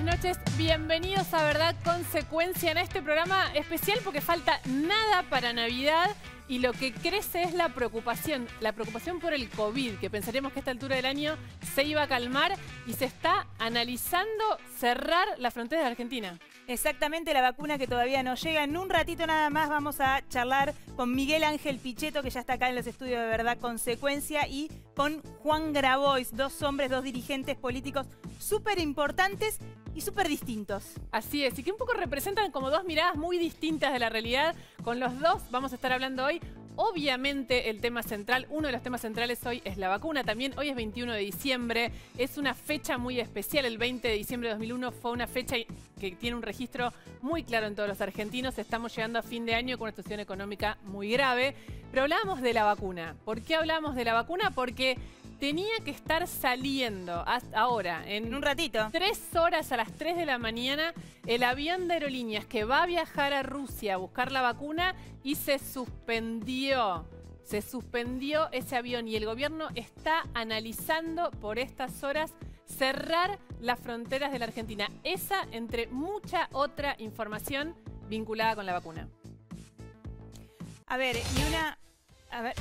noches, bienvenidos a Verdad Consecuencia en este programa especial porque falta nada para Navidad y lo que crece es la preocupación por el COVID, que pensaríamos que a esta altura del año se iba a calmar y se está analizando cerrar las fronteras de Argentina. Exactamente, la vacuna que todavía no llega. En un ratito nada más vamos a charlar con Miguel Ángel Pichetto, que ya está acá en los estudios de Verdad Consecuencia, y con Juan Grabois, dos hombres, dos dirigentes políticos súper importantes y súper distintos. Así es, y que un poco representan como dos miradas muy distintas de la realidad. Con los dos vamos a estar hablando hoy. Obviamente el tema central, uno de los temas centrales hoy es la vacuna. También hoy es 21 de diciembre, es una fecha muy especial. El 20 de diciembre de 2001 fue una fecha que tiene un registro muy claro en todos los argentinos. Estamos llegando a fin de año con una situación económica muy grave. Pero hablábamos de la vacuna. ¿Por qué hablábamos de la vacuna? Porque tenía que estar saliendo ahora, en un ratito, 3 horas a las 3 de la mañana, el avión de aerolíneas que va a viajar a Rusia a buscar la vacuna y se suspendió. Se suspendió ese avión y el gobierno está analizando por estas horas cerrar las fronteras de la Argentina. Esa entre mucha otra información vinculada con la vacuna. A ver, y una... A ver...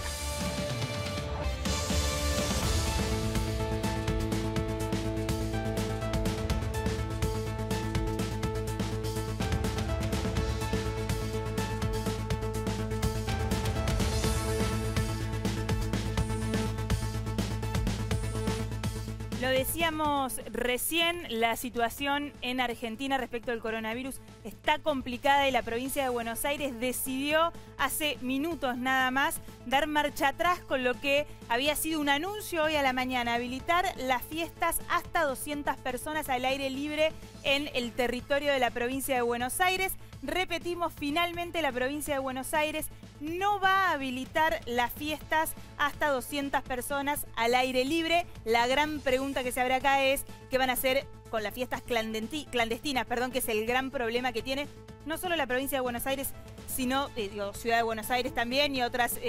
Lo decíamos recién, la situación en Argentina respecto al coronavirus está complicada y la provincia de Buenos Aires decidió hace minutos nada más dar marcha atrás con lo que había sido un anuncio hoy a la mañana, habilitar las fiestas hasta 200 personas al aire libre en el territorio de la provincia de Buenos Aires. Repetimos, finalmente la provincia de Buenos Aires no va a habilitar las fiestas hasta 200 personas al aire libre. La gran pregunta que se abre acá es qué van a hacer con las fiestas clandestinas, que es el gran problema que tiene no solo la provincia de Buenos Aires, sino Ciudad de Buenos Aires también y otras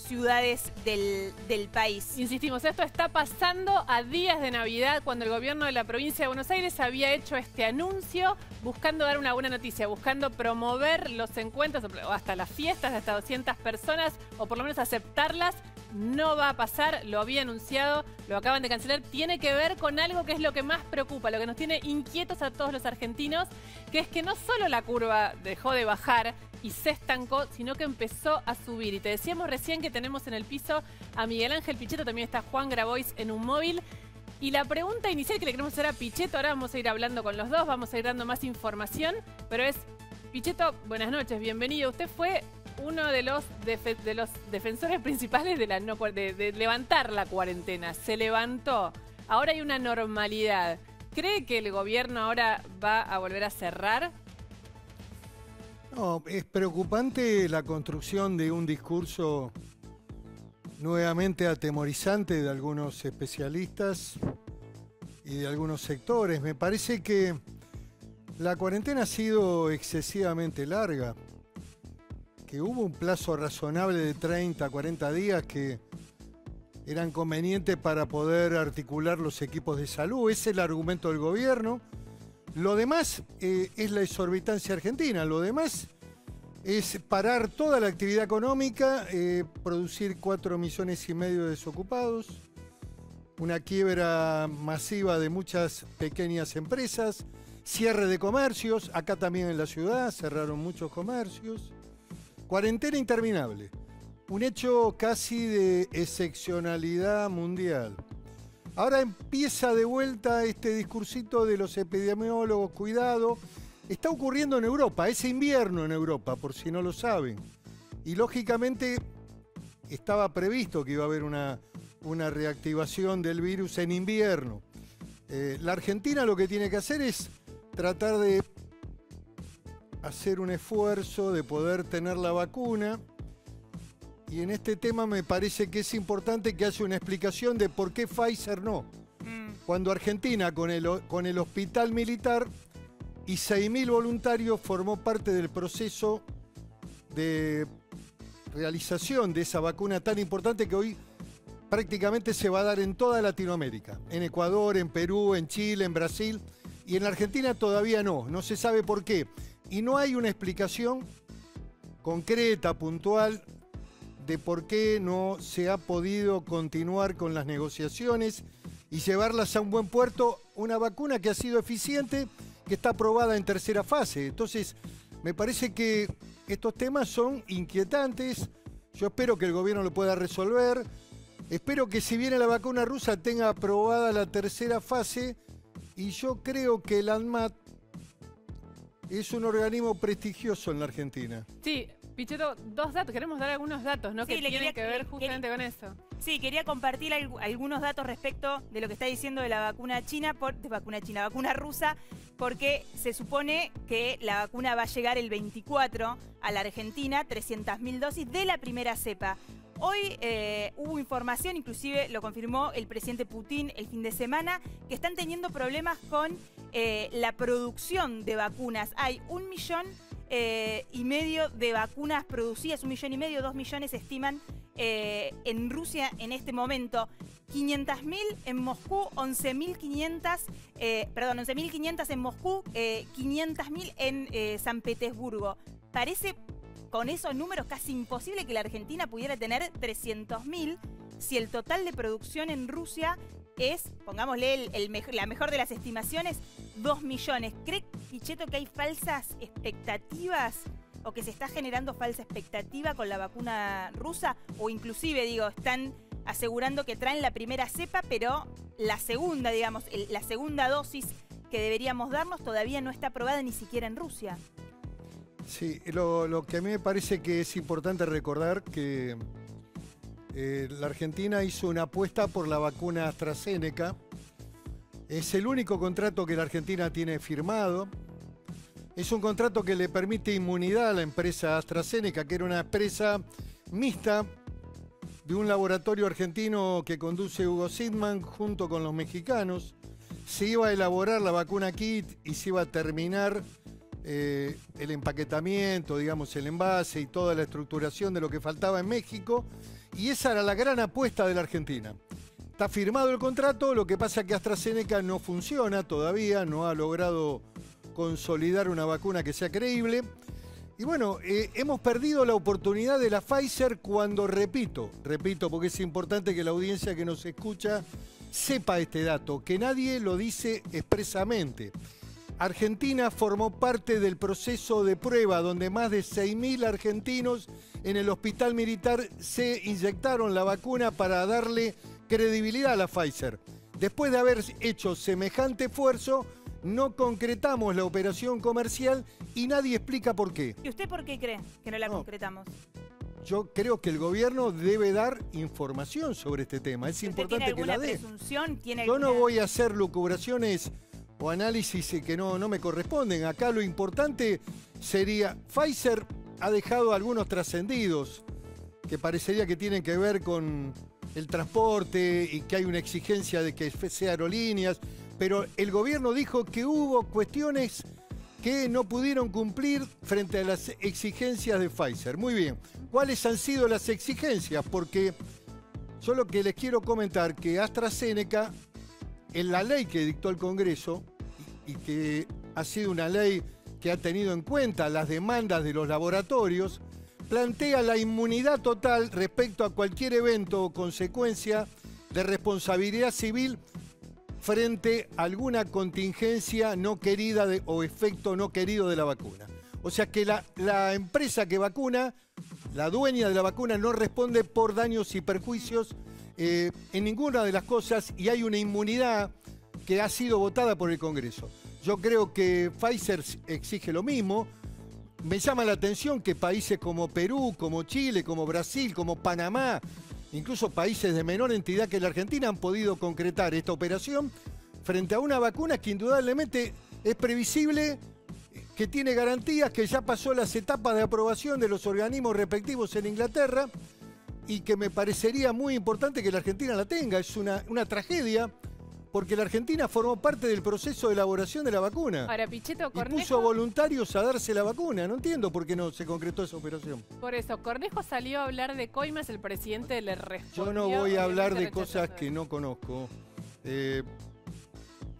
ciudades del país. Insistimos, esto está pasando a días de Navidad, cuando el gobierno de la provincia de Buenos Aires había hecho este anuncio buscando dar una buena noticia, buscando promover los encuentros o hasta las fiestas de hasta 200 personas, o por lo menos aceptarlas. No va a pasar, lo había anunciado, lo acaban de cancelar. Tiene que ver con algo que es lo que más preocupa, lo que nos tiene inquietos a todos los argentinos, que es que no solo la curva dejó de bajar y se estancó, sino que empezó a subir. Y te decíamos recién que tenemos en el piso a Miguel Ángel Pichetto, también está Juan Grabois en un móvil. Y la pregunta inicial que le queremos hacer a Pichetto, ahora vamos a ir hablando con los dos, vamos a ir dando más información, pero es, Pichetto, buenas noches, bienvenido. Usted fue uno de los defensores principales de levantar la cuarentena. Se levantó. Ahora hay una normalidad. ¿Cree que el gobierno ahora va a volver a cerrar? No, es preocupante la construcción de un discurso nuevamente atemorizante de algunos especialistas y de algunos sectores. Me parece que la cuarentena ha sido excesivamente larga, que hubo un plazo razonable de 30 a 40 días que eran convenientes para poder articular los equipos de salud. Ese es el argumento del gobierno. Lo demás es la exorbitancia argentina. Lo demás es parar toda la actividad económica, producir 4,5 millones de desocupados, una quiebra masiva de muchas pequeñas empresas, cierre de comercios. Acá también en la ciudad cerraron muchos comercios. Cuarentena interminable, un hecho casi de excepcionalidad mundial. Ahora empieza de vuelta este discursito de los epidemiólogos, cuidado. Está ocurriendo en Europa, es invierno en Europa, por si no lo saben. Y lógicamente estaba previsto que iba a haber una reactivación del virus en invierno. La Argentina lo que tiene que hacer es tratar de hacer un esfuerzo de poder tener la vacuna, y en este tema me parece que es importante que haya una explicación de por qué Pfizer no. Cuando Argentina con el hospital militar y 6.000 voluntarios formó parte del proceso de realización de esa vacuna tan importante que hoy prácticamente se va a dar en toda Latinoamérica, en Ecuador, en Perú, en Chile, en Brasil, Y en la Argentina todavía no se sabe por qué. Y no hay una explicación concreta, puntual, de por qué no se ha podido continuar con las negociaciones y llevarlas a un buen puerto, una vacuna que ha sido eficiente, que está aprobada en tercera fase. Entonces, me parece que estos temas son inquietantes. Yo espero que el gobierno lo pueda resolver. Espero que si viene la vacuna rusa tenga aprobada la tercera fase. Y yo creo que el ANMAT es un organismo prestigioso en la Argentina. Sí, Pichetto, dos datos. Queremos dar algunos datos, ¿no? Sí, que tienen que ver justamente con eso. Sí, quería compartir algunos datos respecto de lo que está diciendo de la vacuna vacuna rusa, porque se supone que la vacuna va a llegar el 24 a la Argentina, 300.000 dosis de la primera cepa. Hoy hubo información, inclusive lo confirmó el presidente Putin el fin de semana, que están teniendo problemas con la producción de vacunas. Hay 1,5 millones de vacunas producidas, 1,5 millones, 2 millones se estiman en Rusia en este momento. 500.000 en Moscú, 11.500 en Moscú, 500.000 en San Petersburgo. Parece con esos números casi imposible que la Argentina pudiera tener 300.000 si el total de producción en Rusia es, pongámosle la mejor de las estimaciones, 2 millones. ¿Cree, Pichetto, que hay falsas expectativas o que se está generando falsa expectativa con la vacuna rusa? O inclusive, digo, están asegurando que traen la primera cepa, pero la segunda, digamos, la segunda dosis que deberíamos darnos todavía no está aprobada ni siquiera en Rusia. Sí, lo que a mí me parece que es importante recordar que la Argentina hizo una apuesta por la vacuna AstraZeneca. Es el único contrato que la Argentina tiene firmado. Es un contrato que le permite inmunidad a la empresa AstraZeneca, que era una empresa mixta de un laboratorio argentino que conduce Hugo Sidman junto con los mexicanos. Se iba a elaborar la vacuna kit y se iba a terminar el empaquetamiento, digamos, el envase y toda la estructuración de lo que faltaba en México. Y esa era la gran apuesta de la Argentina. Está firmado el contrato, lo que pasa es que AstraZeneca no funciona todavía, no ha logrado consolidar una vacuna que sea creíble. Y bueno, hemos perdido la oportunidad de la Pfizer cuando, repito, porque es importante que la audiencia que nos escucha sepa este dato, que nadie lo dice expresamente. Argentina formó parte del proceso de prueba donde más de 6.000 argentinos en el hospital militar se inyectaron la vacuna para darle credibilidad a la Pfizer. Después de haber hecho semejante esfuerzo, no concretamos la operación comercial y nadie explica por qué. ¿Y usted por qué cree que no la concretamos? Yo creo que el gobierno debe dar información sobre este tema. Es importante que la dé. Presunción? Yo no voy a hacer lucubraciones o análisis que no me corresponden. Acá lo importante sería, Pfizer ha dejado algunos trascendidos que parecería que tienen que ver con el transporte y que hay una exigencia de que sea aerolíneas, pero el gobierno dijo que hubo cuestiones que no pudieron cumplir frente a las exigencias de Pfizer. Muy bien, ¿cuáles han sido las exigencias? Porque yo lo que les quiero comentar que AstraZeneca, en la ley que dictó el Congreso, y que ha sido una ley que ha tenido en cuenta las demandas de los laboratorios, plantea la inmunidad total respecto a cualquier evento o consecuencia de responsabilidad civil frente a alguna contingencia no querida o efecto no querido de la vacuna. O sea que la empresa que vacuna, la dueña de la vacuna, no responde por daños y perjuicios en ninguna de las cosas y hay una inmunidad que ha sido votada por el Congreso. Yo creo que Pfizer exige lo mismo. Me llama la atención que países como Perú, como Chile, como Brasil, como Panamá, incluso países de menor entidad que la Argentina han podido concretar esta operación frente a una vacuna que indudablemente es previsible, que tiene garantías, que ya pasó las etapas de aprobación de los organismos respectivos en Inglaterra y que me parecería muy importante que la Argentina la tenga. Es una tragedia porque la Argentina formó parte del proceso de elaboración de la vacuna. Ahora, Pichetto, y puso voluntarios a darse la vacuna. No entiendo por qué no se concretó esa operación. Por eso, Cornejo salió a hablar de coimas, el presidente le respondió. Yo no voy a hablar de cosas que no conozco.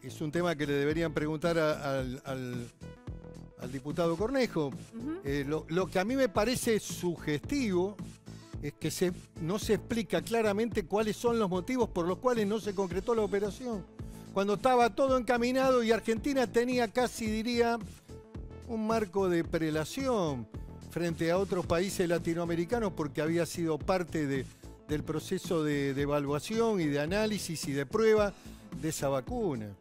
es un tema que le deberían preguntar al diputado Cornejo. Lo que a mí me parece sugestivo es que no se explica claramente cuáles son los motivos por los cuales no se concretó la operación. Cuando estaba todo encaminado y Argentina tenía casi, diría, un marco de prelación frente a otros países latinoamericanos porque había sido parte del proceso de evaluación y de análisis y de prueba de esa vacuna.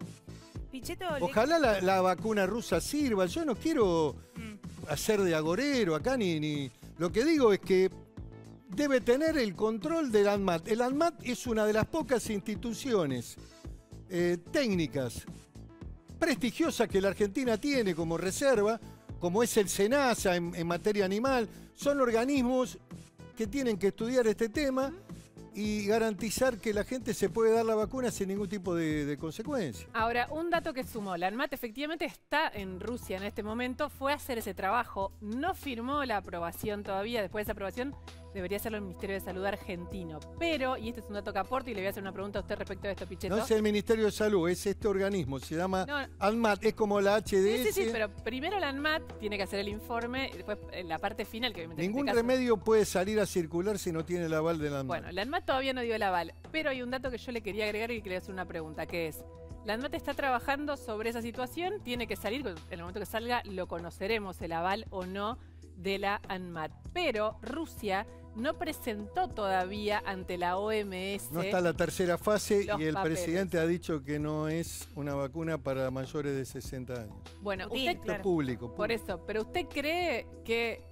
Pichetto, Ojalá la vacuna rusa sirva. Yo no quiero hacer de agorero acá ni... Lo que digo es que debe tener el control del ANMAT. El ANMAT es una de las pocas instituciones técnicas prestigiosas que la Argentina tiene como reserva, como es el SENASA en materia animal. Son organismos que tienen que estudiar este tema y garantizar que la gente se puede dar la vacuna sin ningún tipo de consecuencia. Ahora, un dato que sumó, la ANMAT efectivamente está en Rusia en este momento, fue a hacer ese trabajo, no firmó la aprobación todavía, después de esa aprobación debería hacerlo el Ministerio de Salud argentino. Pero, y este es un dato que aporte y le voy a hacer una pregunta a usted respecto de esto, Pichetto. No es el Ministerio de Salud, es este organismo, se llama ANMAT, es como la HDS. Sí, pero primero la ANMAT tiene que hacer el informe y después la parte final, que obviamente ningún en este caso, remedio puede salir a circular si no tiene el aval de la ANMAT. Bueno, la ANMAT todavía no dio el aval, pero hay un dato que yo le quería agregar y quería hacer una pregunta, que es, la ANMAT está trabajando sobre esa situación, tiene que salir, en el momento que salga lo conoceremos, el aval o no de la ANMAT. Pero Rusia no presentó todavía ante la OMS. No está la tercera fase y el papeles. presidente ha dicho que no es una vacuna para mayores de 60 años. Bueno, Sí, usted, claro. Público. por eso, pero ¿usted cree que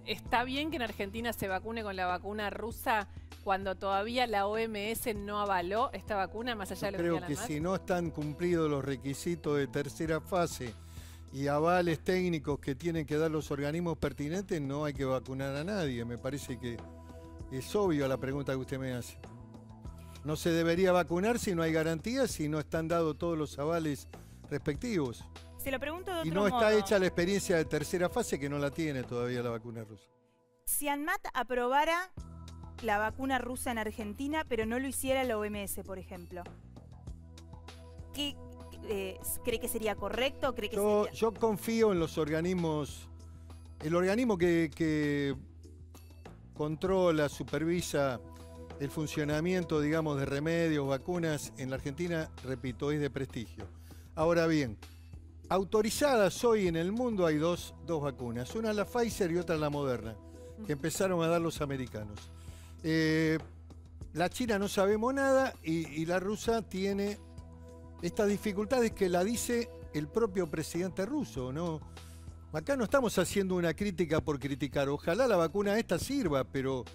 está bien que en Argentina se vacune con la vacuna rusa cuando todavía la OMS no avaló esta vacuna, más allá de lo que Creo diga la que ANMAT? si no están cumplidos los requisitos de tercera fase y avales técnicos que tienen que dar los organismos pertinentes, no hay que vacunar a nadie. Me parece que es obvio la pregunta que usted me hace. No se debería vacunar si no hay garantías, si no están dados todos los avales respectivos. Se lo pregunto de otro Y no modo. está hecha la experiencia de tercera fase, que no la tiene todavía la vacuna rusa. Si ANMAT aprobara la vacuna rusa en Argentina, pero no lo hiciera la OMS, por ejemplo, ¿qué cree que sería correcto? ¿Cree que sería... Yo confío en los organismos, el organismo que controla, supervisa el funcionamiento, digamos, de remedios, vacunas en la Argentina, repito, es de prestigio. Ahora bien, autorizadas hoy en el mundo hay dos vacunas, una la Pfizer y otra la Moderna, que empezaron a dar los americanos. La China no sabemos nada y la rusa tiene estas dificultades que la dice el propio presidente ruso, ¿no? Acá no estamos haciendo una crítica por criticar. Ojalá la vacuna esta sirva, pero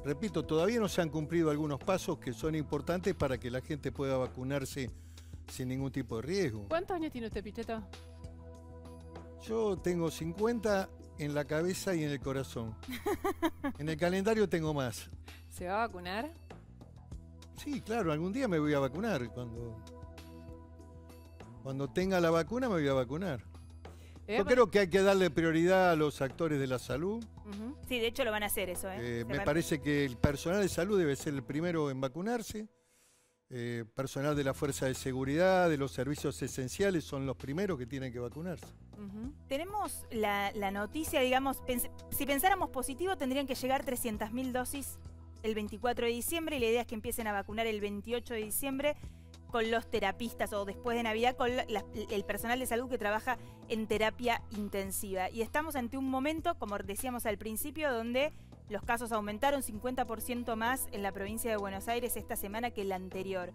repito, todavía no se han cumplido algunos pasos que son importantes para que la gente pueda vacunarse sin ningún tipo de riesgo. ¿Cuántos años tiene usted, Pichetto? Yo tengo 50 en la cabeza y en el corazón. En el calendario tengo más. ¿Se va a vacunar? Sí, claro, algún día me voy a vacunar. Cuando tenga la vacuna me voy a vacunar. Yo creo que hay que darle prioridad a los actores de la salud. Sí, de hecho lo van a hacer eso. Me parece que el personal de salud debe ser el primero en vacunarse. Personal de la Fuerza de Seguridad, de los servicios esenciales, son los primeros que tienen que vacunarse. Tenemos la noticia, digamos, si pensáramos positivo tendrían que llegar 300.000 dosis el 24 de diciembre y la idea es que empiecen a vacunar el 28 de diciembre con los terapistas o después de Navidad con el personal de salud que trabaja en terapia intensiva. Y estamos ante un momento, como decíamos al principio, donde los casos aumentaron 50% más en la provincia de Buenos Aires esta semana que la anterior.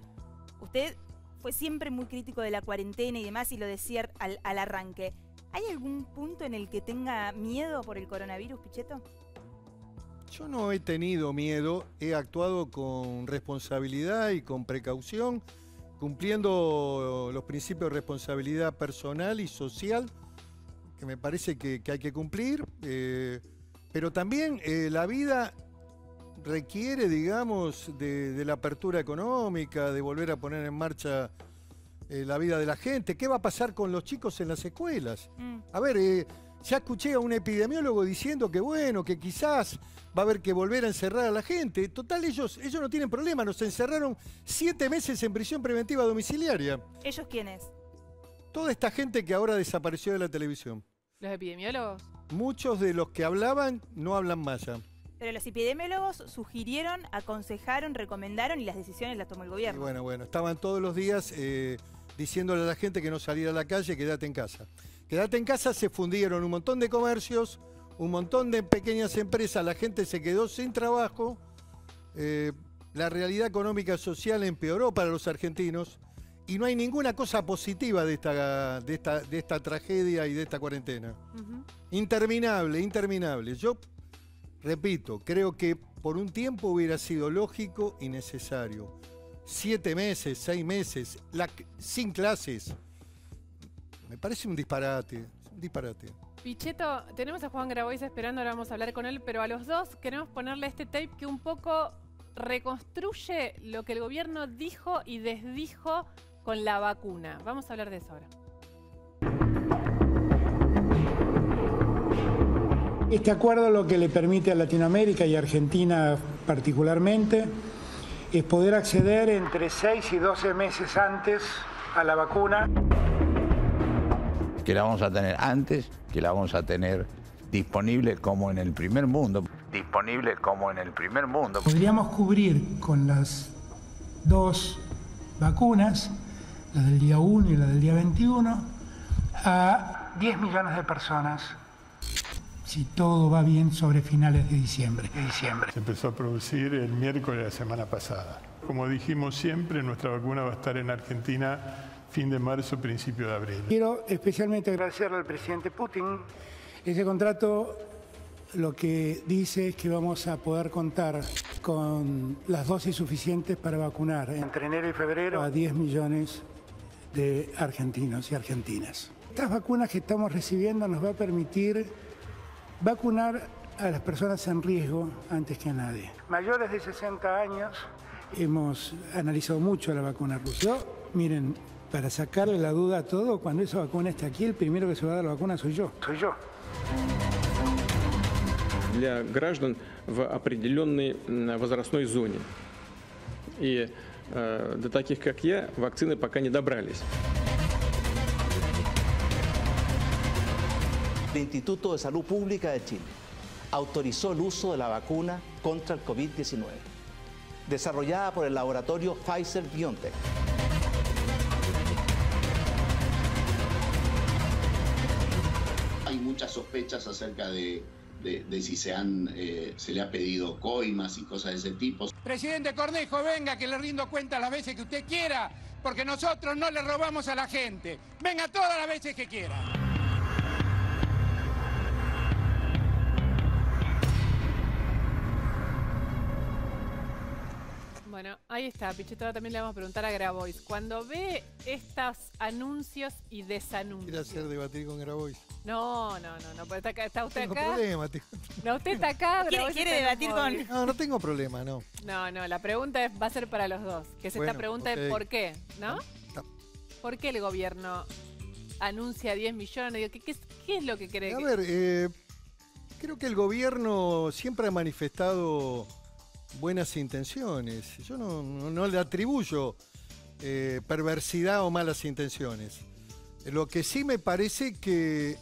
Usted fue siempre muy crítico de la cuarentena y demás y lo decía al arranque. ¿Hay algún punto en el que tenga miedo por el coronavirus, Pichetto? Yo no he tenido miedo, he actuado con responsabilidad y con precaución, cumpliendo los principios de responsabilidad personal y social, que me parece que hay que cumplir, pero también la vida requiere, digamos, de la apertura económica, de volver a poner en marcha la vida de la gente. ¿Qué va a pasar con los chicos en las escuelas? A ver, Ya escuché a un epidemiólogo diciendo que bueno, que quizás va a haber que volver a encerrar a la gente. Total, ellos no tienen problema. Nos encerraron 7 meses en prisión preventiva domiciliaria. ¿Ellos quiénes? Toda esta gente que ahora desapareció de la televisión. ¿Los epidemiólogos? Muchos de los que hablaban no hablan más ya. Pero los epidemiólogos sugirieron, aconsejaron, recomendaron y las decisiones las tomó el Y gobierno. bueno, estaban todos los días diciéndole a la gente que no saliera a la calle, quédate en casa. Quédate en casa, se fundieron un montón de comercios, un montón de pequeñas empresas, la gente se quedó sin trabajo, la realidad económica y social empeoró para los argentinos y no hay ninguna cosa positiva de esta tragedia y de esta cuarentena. Interminable, interminable. Yo repito, creo que por un tiempo hubiera sido lógico y necesario. 7 meses, 6 meses, sin clases. Me parece un disparate, Pichetto, tenemos a Juan Grabois esperando, ahora vamos a hablar con él, pero a los dos queremos ponerle este tape que un poco reconstruye lo que el gobierno dijo y desdijo con la vacuna. Vamos a hablar de eso ahora. Este acuerdo lo que le permite a Latinoamérica y a Argentina particularmente es poder acceder entre 6 y 12 meses antes a la vacuna. Que la vamos a tener antes, que la vamos a tener disponible como en el primer mundo. Podríamos cubrir con las 2 vacunas, la del día 1 y la del día 21, a 10 millones de personas, si todo va bien, sobre finales de diciembre. Se empezó a producir el miércoles de la semana pasada. Como dijimos siempre, nuestra vacuna va a estar en Argentina fin de marzo, principio de abril. Quiero especialmente agradecerle al presidente Putin. Ese contrato lo que dice es que vamos a poder contar con las dosis suficientes para vacunar entre enero y febrero a 10 millones de argentinos y argentinas. Estas vacunas que estamos recibiendo nos va a permitir vacunar a las personas en riesgo antes que a nadie. Mayores de 60 años, hemos analizado mucho la vacuna rusa. Miren, para sacarle la duda a todo, cuando esa vacuna esté aquí, el primero que se va a dar la vacuna soy yo. Для граждан в определенной возрастной зоне. И до таких, как я, вакцины пока не добрались. El Instituto de Salud Pública de Chile autorizó el uso de la vacuna contra el COVID-19, desarrollada por el laboratorio Pfizer-BioNTech. Hay muchas sospechas acerca de si se le ha pedido coimas y cosas de ese tipo. Presidente Cornejo, venga que le rindo cuenta las veces que usted quiera, porque nosotros no le robamos a la gente. Venga todas las veces que quiera. Bueno, ahí está, Pichetto, ahora también le vamos a preguntar a Grabois. Cuando ve estos anuncios y desanuncios... ¿Quiere hacer debatir con Grabois? No, pues está usted Tengo acá. problema, No, usted está acá. ¿Quiere debatir con...? No tengo problema, no. No, la pregunta va a ser para los dos, que es esta pregunta de por qué, ¿no? ¿Por qué el gobierno anuncia 10 millones? ¿Qué es lo que cree? A ver, creo que el gobierno siempre ha manifestado buenas intenciones. Yo no le atribuyo perversidad o malas intenciones. Lo que sí me parece que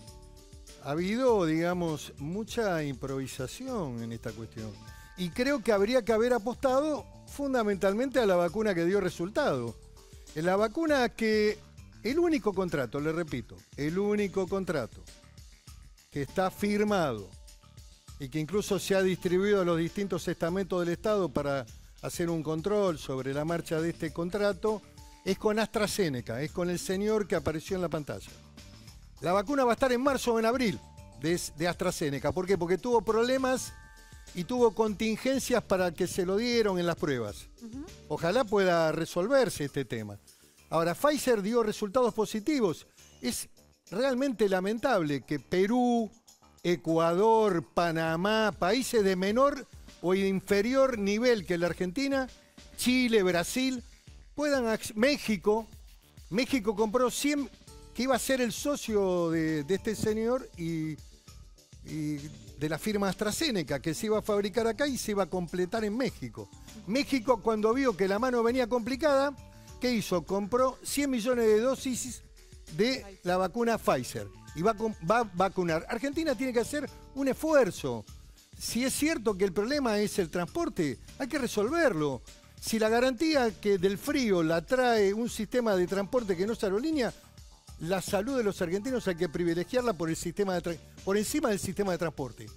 ha habido, digamos, mucha improvisación en esta cuestión. Y creo que habría que haber apostado fundamentalmente a la vacuna que dio resultado. En la vacuna que, el único contrato, le repito, el único contrato que está firmado y que incluso se ha distribuido a los distintos estamentos del Estado para hacer un control sobre la marcha de este contrato, es con AstraZeneca, es con el señor que apareció en la pantalla. La vacuna va a estar en marzo o en abril de AstraZeneca. ¿Por qué? Porque tuvo problemas y tuvo contingencias para que se lo dieron en las pruebas. Ojalá pueda resolverse este tema. Ahora, Pfizer dio resultados positivos. Es realmente lamentable que Perú, Ecuador, Panamá, países de menor o inferior nivel que la Argentina, Chile, Brasil, México compró 100, que iba a ser el socio de este señor y de la firma AstraZeneca, que se iba a fabricar acá y se iba a completar en México. México, cuando vio que la mano venía complicada, ¿qué hizo? Compró 100 millones de dosis de la vacuna Pfizer y va a vacunar. Argentina tiene que hacer un esfuerzo. Si es cierto que el problema es el transporte, hay que resolverlo. Si la garantía que del frío la trae un sistema de transporte que no es aerolínea, la salud de los argentinos hay que privilegiarla por encima del sistema de transporte.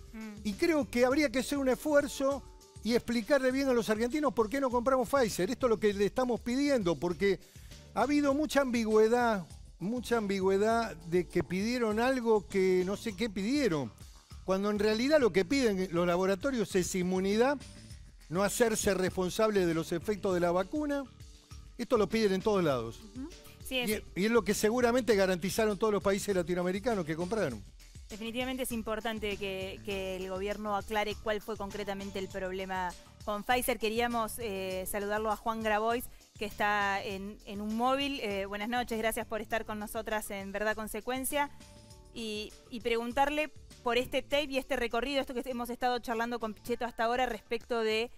Y creo que habría que hacer un esfuerzo y explicarle bien a los argentinos por qué no compramos Pfizer. Esto es lo que le estamos pidiendo, porque ha habido mucha ambigüedad de que pidieron algo que no sé qué pidieron, cuando en realidad lo que piden los laboratorios es inmunidad, no hacerse responsable de los efectos de la vacuna. Esto lo piden en todos lados. Sí, y es lo que seguramente garantizaron todos los países latinoamericanos que compraron. Definitivamente es importante que el gobierno aclare cuál fue concretamente el problema con Pfizer. Queríamos saludarlo a Juan Grabois, que está en un móvil. Buenas noches, gracias por estar con nosotras en Verdad Consecuencia. Y preguntarle por este tape y este recorrido, esto que hemos estado charlando con Pichetto hasta ahora respecto de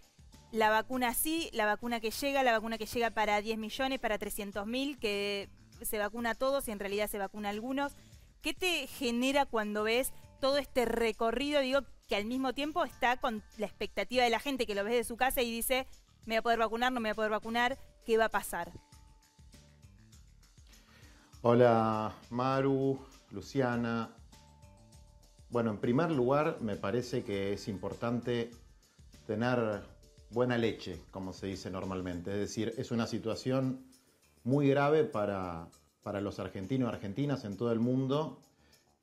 la vacuna sí, la vacuna que llega para 10 millones, para 300.000, que se vacuna a todos y en realidad se vacuna a algunos. ¿Qué te genera cuando ves todo este recorrido? Digo, que al mismo tiempo está con la expectativa de la gente que lo ves de su casa y dice, ¿me voy a poder vacunar, no me voy a poder vacunar? ¿Qué va a pasar? Hola, Maru, Luciana. Bueno, en primer lugar, me parece que es importante tener buena leche, como se dice normalmente. Es decir, es una situación muy grave para los argentinos y argentinas en todo el mundo.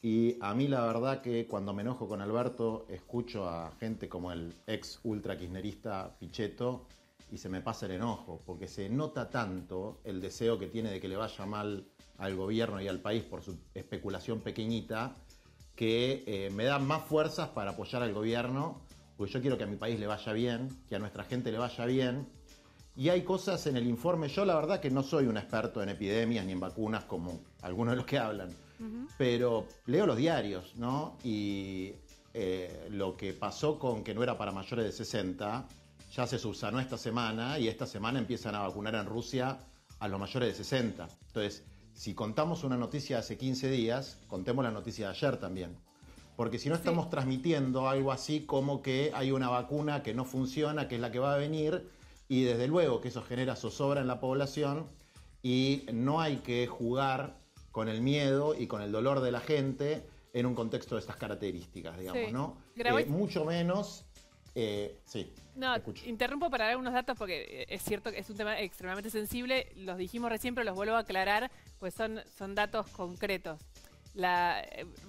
Y a mí la verdad que cuando me enojo con Alberto, escucho a gente como el ex ultra kirchnerista Pichetto y se me pasa el enojo, porque se nota tanto el deseo que tiene de que le vaya mal al gobierno y al país por su especulación pequeñita, que me da más fuerzas para apoyar al gobierno, porque yo quiero que a mi país le vaya bien, que a nuestra gente le vaya bien. Y hay cosas en el informe, yo la verdad que no soy un experto en epidemias ni en vacunas como algunos de los que hablan, pero leo los diarios, ¿no? Y lo que pasó con que no era para mayores de 60, ya se subsanó esta semana y esta semana empiezan a vacunar en Rusia a los mayores de 60. Entonces, si contamos una noticia de hace 15 días, contemos la noticia de ayer también. Porque si no estamos transmitiendo algo así como que hay una vacuna que no funciona, que es la que va a venir, y desde luego que eso genera zozobra en la población y no hay que jugar con el miedo y con el dolor de la gente en un contexto de estas características, digamos, ¿no? Mucho menos... sí. No, interrumpo para dar unos datos porque es cierto que es un tema extremadamente sensible. Los dijimos recién, pero los vuelvo a aclarar, pues son datos concretos.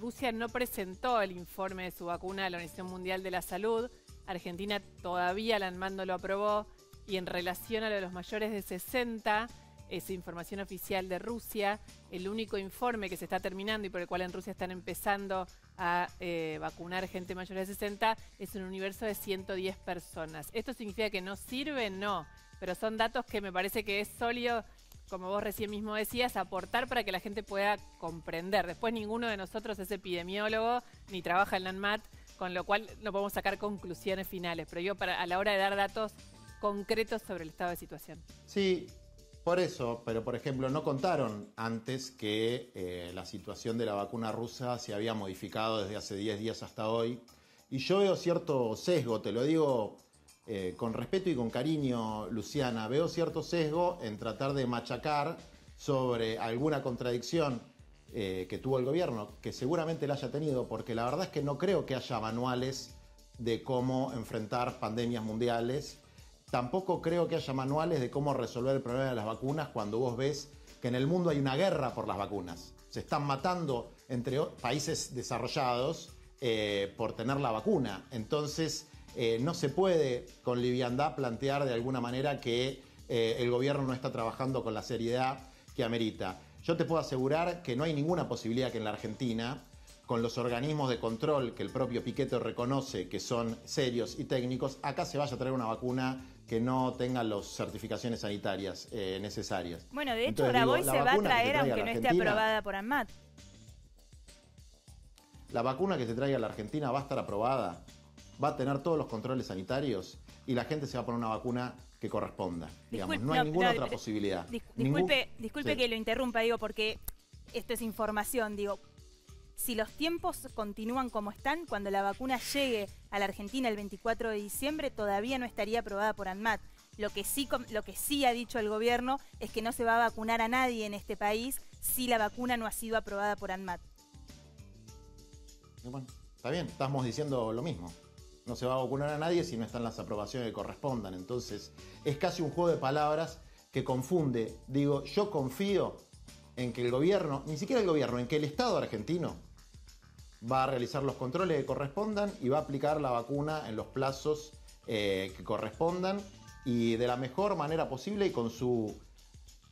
Rusia no presentó el informe de su vacuna a la Organización Mundial de la Salud. Argentina todavía la ANMAT no lo aprobó. Y en relación a lo de los mayores de 60, es información oficial de Rusia. El único informe que se está terminando y por el cual en Rusia están empezando a vacunar gente mayor de 60 es un universo de 110 personas. ¿Esto significa que no sirve? No, pero son datos que me parece que es sólido, como vos recién mismo decías, aportar para que la gente pueda comprender. Después ninguno de nosotros es epidemiólogo ni trabaja en la ANMAT, con lo cual no podemos sacar conclusiones finales. Pero yo a la hora de dar datos concretos sobre el estado de situación. Sí, por eso, pero por ejemplo no contaron antes que la situación de la vacuna rusa se había modificado desde hace 10 días hasta hoy. Y yo veo cierto sesgo, te lo digo con respeto y con cariño, Luciana, veo cierto sesgo en tratar de machacar sobre alguna contradicción que tuvo el gobierno, que seguramente la haya tenido, porque la verdad es que no creo que haya manuales de cómo enfrentar pandemias mundiales. Tampoco creo que haya manuales de cómo resolver el problema de las vacunas cuando vos ves que en el mundo hay una guerra por las vacunas. Se están matando entre países desarrollados por tener la vacuna. Entonces, no se puede con liviandad plantear de alguna manera que el gobierno no está trabajando con la seriedad que amerita. Yo te puedo asegurar que no hay ninguna posibilidad que en la Argentina, con los organismos de control que el propio Pichetto reconoce que son serios y técnicos, acá se vaya a traer una vacuna que no tenga las certificaciones sanitarias necesarias. Bueno, de hecho, Grabois se va a traer aunque no esté aprobada por ANMAT. la vacuna que se traiga a la Argentina va a estar aprobada, va a tener todos los controles sanitarios y la gente se va a poner una vacuna que corresponda. Digamos, no hay ninguna otra posibilidad. Disculpe Sí. que lo interrumpa, digo, porque esto es información, digo. Si los tiempos continúan como están, cuando la vacuna llegue a la Argentina el 24 de diciembre, todavía no estaría aprobada por ANMAT. Lo que sí ha dicho el gobierno es que no se va a vacunar a nadie en este país si la vacuna no ha sido aprobada por ANMAT. Bueno, está bien, estamos diciendo lo mismo. No se va a vacunar a nadie si no están las aprobaciones que correspondan. Entonces, es casi un juego de palabras que confunde. Digo, yo confío en que el gobierno, ni siquiera el gobierno, en que el Estado argentino va a realizar los controles que correspondan y va a aplicar la vacuna en los plazos que correspondan y de la mejor manera posible y con su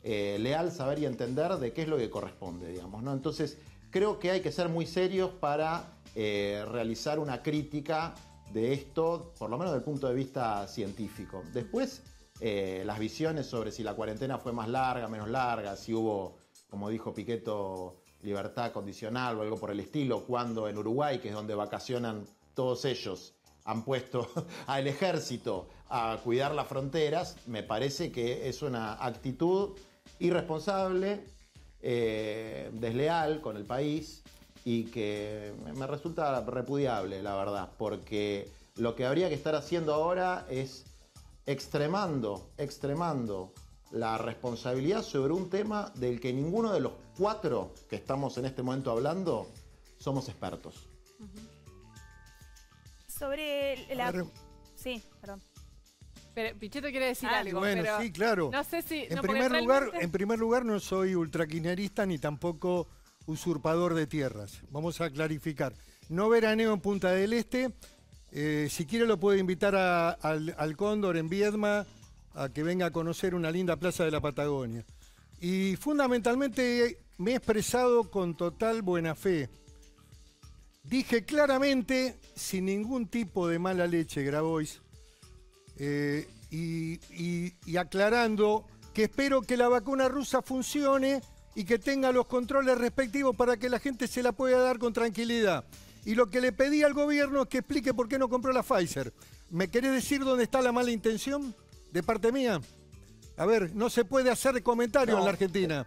leal saber y entender de qué es lo que corresponde, digamos, ¿no? Entonces, creo que hay que ser muy serios para realizar una crítica de esto, por lo menos desde el punto de vista científico. Después, las visiones sobre si la cuarentena fue más larga, menos larga, si hubo, como dijo Piquetto, libertad condicional o algo por el estilo, cuando en Uruguay, que es donde vacacionan todos ellos, han puesto al ejército a cuidar las fronteras, me parece que es una actitud irresponsable, desleal con el país y que me resulta repudiable, la verdad, porque lo que habría que estar haciendo ahora es extremando la responsabilidad sobre un tema del que ninguno de los 4 que estamos en este momento hablando somos expertos. Sobre la... Sí, perdón. Pero Pichetto quiere decir algo. Bueno, pero sí, claro. No sé si... En primer lugar, no soy ultrakirchnerista ni tampoco usurpador de tierras. Vamos a clarificar. No veraneo en Punta del Este. Si quiere lo puedo invitar al Cóndor en Viedma a que venga a conocer una linda plaza de la Patagonia. Y fundamentalmente me he expresado con total buena fe. Dije claramente, sin ningún tipo de mala leche, Grabois, y aclarando que espero que la vacuna rusa funcione y que tenga los controles respectivos para que la gente se la pueda dar con tranquilidad. Y lo que le pedí al gobierno es que explique por qué no compró la Pfizer. ¿Me querés decir dónde está la mala intención de parte mía? A ver, no se puede hacer comentario en la Argentina.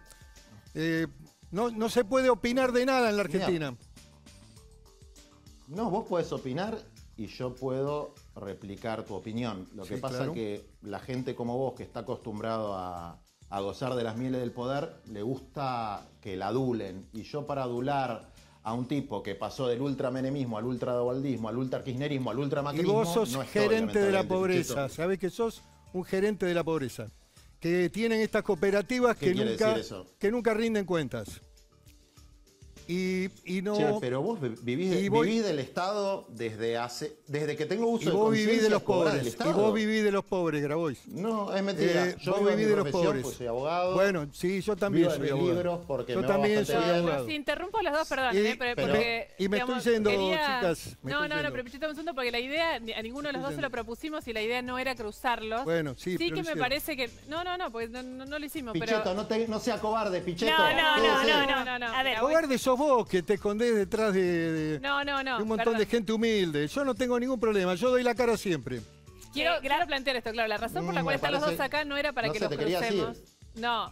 No se puede opinar de nada en la Argentina. Mira, no, vos podés opinar y yo puedo replicar tu opinión. Lo que pasa es que la gente como vos, que está acostumbrado a gozar de las mieles del poder, le gusta que la adulen. Y yo, para adular a un tipo que pasó del ultramenemismo al ultradovaldismo, al ultrakirchnerismo, al ultramacrismo... Y vos sos gerente de la pobreza. ¿Sabés que sos un gerente de la pobreza? Que tienen estas cooperativas que nunca rinden cuentas. Y no... Che, pero vos vivís del Estado desde que tengo uso de conciencia. Y vos vivís de los pobres. Y vos vivís de los pobres, Grabois. No, es mentira. Yo vos vivís de los pobres. Pues soy abogado. Bueno, sí, yo también soy abogado. Yo también soy abogado. Si interrumpo los dos, perdón. Porque, y me estoy yendo, chicas. No, pero Pichito, un segundo, porque la idea, a ninguno de los dos se lo propusimos y la idea no era cruzarlos. Bueno, sí, que me parece que... No, porque no lo hicimos. Pichetto, no sea cobarde, Pichetto. No. A ver, cobarde sos vos, que te escondés detrás de un montón de gente humilde. Yo no tengo ningún problema, yo doy la cara siempre. Quiero plantear esto, claro. La razón por la cual están los dos acá no era para que los crucemos. No,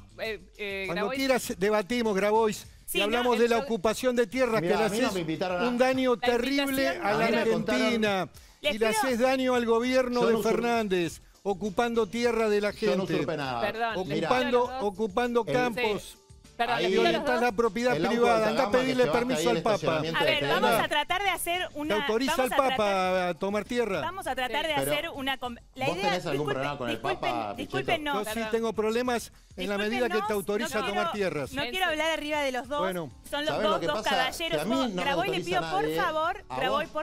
cuando quieras debatimos, Grabois, y hablamos de la ocupación de tierras, que le haces un daño terrible a la Argentina y le haces daño al gobierno de Fernández, ocupando tierra de la gente. Yo no usurpé nada. Ocupando campos. Perdón, violentas la propiedad privada. Anda a pedirle permiso al Papa. A ver, vamos a tratar de hacer una... ¿Te autoriza al Papa a tomar tierra? Vamos a tratar de hacer una... ¿Vos tenés algún problema con el Papa, Disculpen, no. Yo sí tengo problemas en la medida que te autoriza a tomar tierras. No quiero hablar arriba de los dos. Bueno, son los dos caballeros. Grabois, le pido, por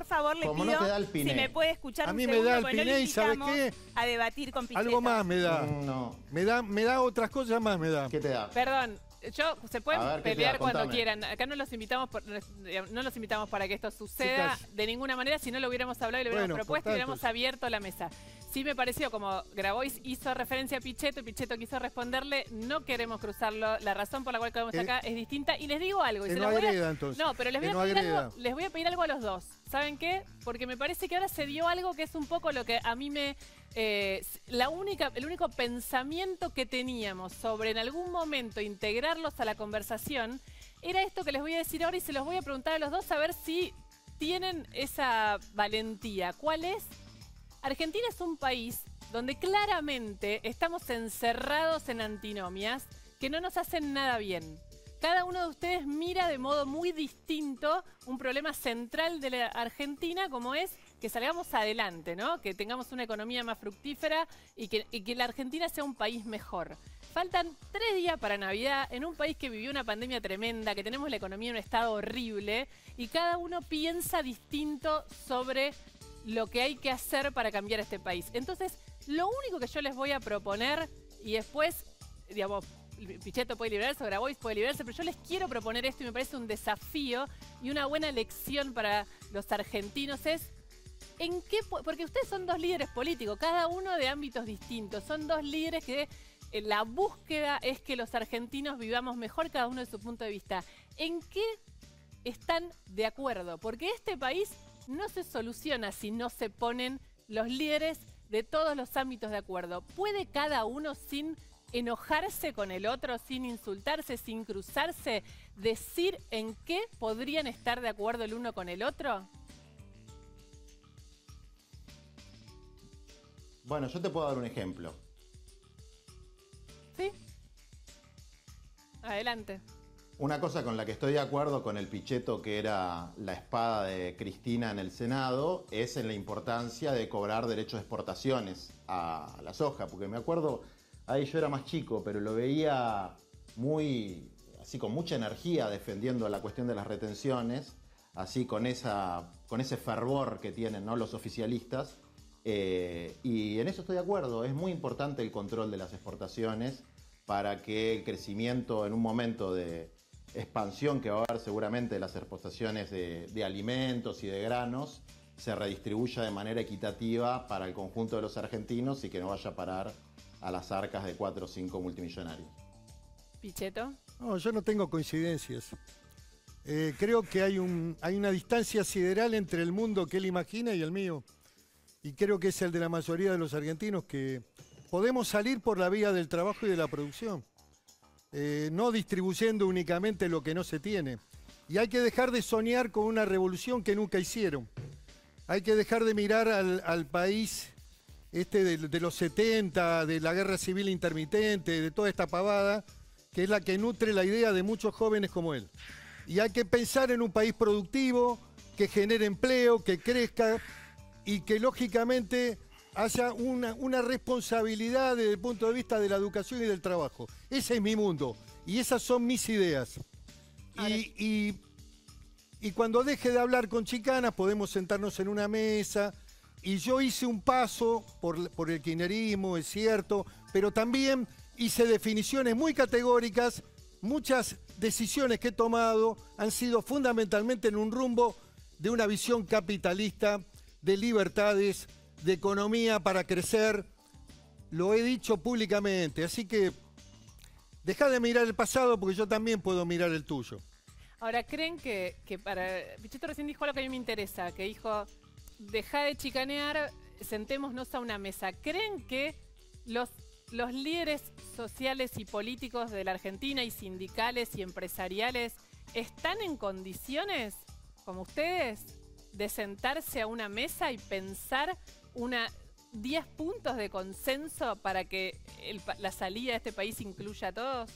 favor, le pido si me puede escuchar a un mí segundo, me da el Piné, y ¿sabes qué? A debatir con Pichetto. Algo más me da. Me da otras cosas más, me da. ¿Qué te da? Perdón. Se pueden pelear cuando quieran. Acá no los invitamos para que esto suceda de ninguna manera. Si no lo hubiéramos hablado y lo hubiéramos propuesto y hubiéramos abierto la mesa. Sí me pareció, como Grabois hizo referencia a Pichetto y Pichetto quiso responderle, no queremos cruzarlo, la razón por la cual quedamos acá es distinta. Y les digo algo. Y se no lo voy agreda, entonces. No, pero les voy a pedir algo a los dos. ¿Saben qué? Porque me parece que ahora se dio algo que es un poco lo que a mí me... el único pensamiento que teníamos sobre en algún momento integrarlos a la conversación era esto que les voy a decir ahora y se los voy a preguntar a los dos a ver si tienen esa valentía. ¿Cuál es? Argentina es un país donde claramente estamos encerrados en antinomias que no nos hacen nada bien. Cada uno de ustedes mira de modo muy distinto un problema central de la Argentina como es que salgamos adelante, ¿no? Que tengamos una economía más fructífera y que la Argentina sea un país mejor. Faltan 3 días para Navidad en un país que vivió una pandemia tremenda, que tenemos la economía en un estado horrible y cada uno piensa distinto sobre lo que hay que hacer para cambiar este país. Entonces, lo único que yo les voy a proponer, y después, digamos, Pichetto puede liberarse, Grabois puede liberarse, pero yo les quiero proponer esto y me parece un desafío y una buena lección para los argentinos es, porque ustedes son 2 líderes políticos, cada uno de ámbitos distintos, son 2 líderes que la búsqueda es que los argentinos vivamos mejor cada uno de su punto de vista. ¿En qué están de acuerdo? Porque este país no se soluciona si no se ponen los líderes de todos los ámbitos de acuerdo. ¿Puede cada uno sin enojarse con el otro, sin insultarse, sin cruzarse, decir en qué podrían estar de acuerdo el uno con el otro? Bueno, yo te puedo dar un ejemplo. ¿Sí? Adelante. Una cosa con la que estoy de acuerdo con el Pichetto, que era la espada de Cristina en el Senado, es en la importancia de cobrar derechos de exportaciones a la soja. Porque me acuerdo, ahí yo era más chico, pero lo veía así con mucha energía defendiendo la cuestión de las retenciones, así con ese fervor que tienen, ¿no?, los oficialistas. Y en eso estoy de acuerdo, es muy importante el control de las exportaciones para que el crecimiento en un momento de expansión que va a haber seguramente de las exportaciones de alimentos y de granos se redistribuya de manera equitativa para el conjunto de los argentinos y que no vaya a parar a las arcas de 4 o 5 multimillonarios. ¿Pichetto? No, yo no tengo coincidencias. Creo que hay una distancia sideral entre el mundo que él imagina y el mío. Y creo que es el de la mayoría de los argentinos, que podemos salir por la vía del trabajo y de la producción. No distribuyendo únicamente lo que no se tiene. Y hay que dejar de soñar con una revolución que nunca hicieron. Hay que dejar de mirar al país de los 70, de la guerra civil intermitente, de toda esta pavada, que es la que nutre la idea de muchos jóvenes como él. Y hay que pensar en un país productivo, que genere empleo, que crezca y que lógicamente haya una responsabilidad desde el punto de vista de la educación y del trabajo. Ese es mi mundo y esas son mis ideas. Y cuando deje de hablar con chicanas podemos sentarnos en una mesa. Y yo hice un paso por el kirchnerismo, es cierto, pero también hice definiciones muy categóricas. Muchas decisiones que he tomado han sido fundamentalmente en un rumbo de una visión capitalista, de libertades, de economía para crecer. Lo he dicho públicamente, así que deja de mirar el pasado porque yo también puedo mirar el tuyo. Ahora, ¿creen que para... Pichetto recién dijo algo que a mí me interesa, que dijo, deja de chicanear, sentémonos a una mesa. ¿Creen que los líderes sociales y políticos de la Argentina y sindicales y empresariales están en condiciones, como ustedes, de sentarse a una mesa y pensar 10 puntos de consenso para que la salida de este país incluya a todos?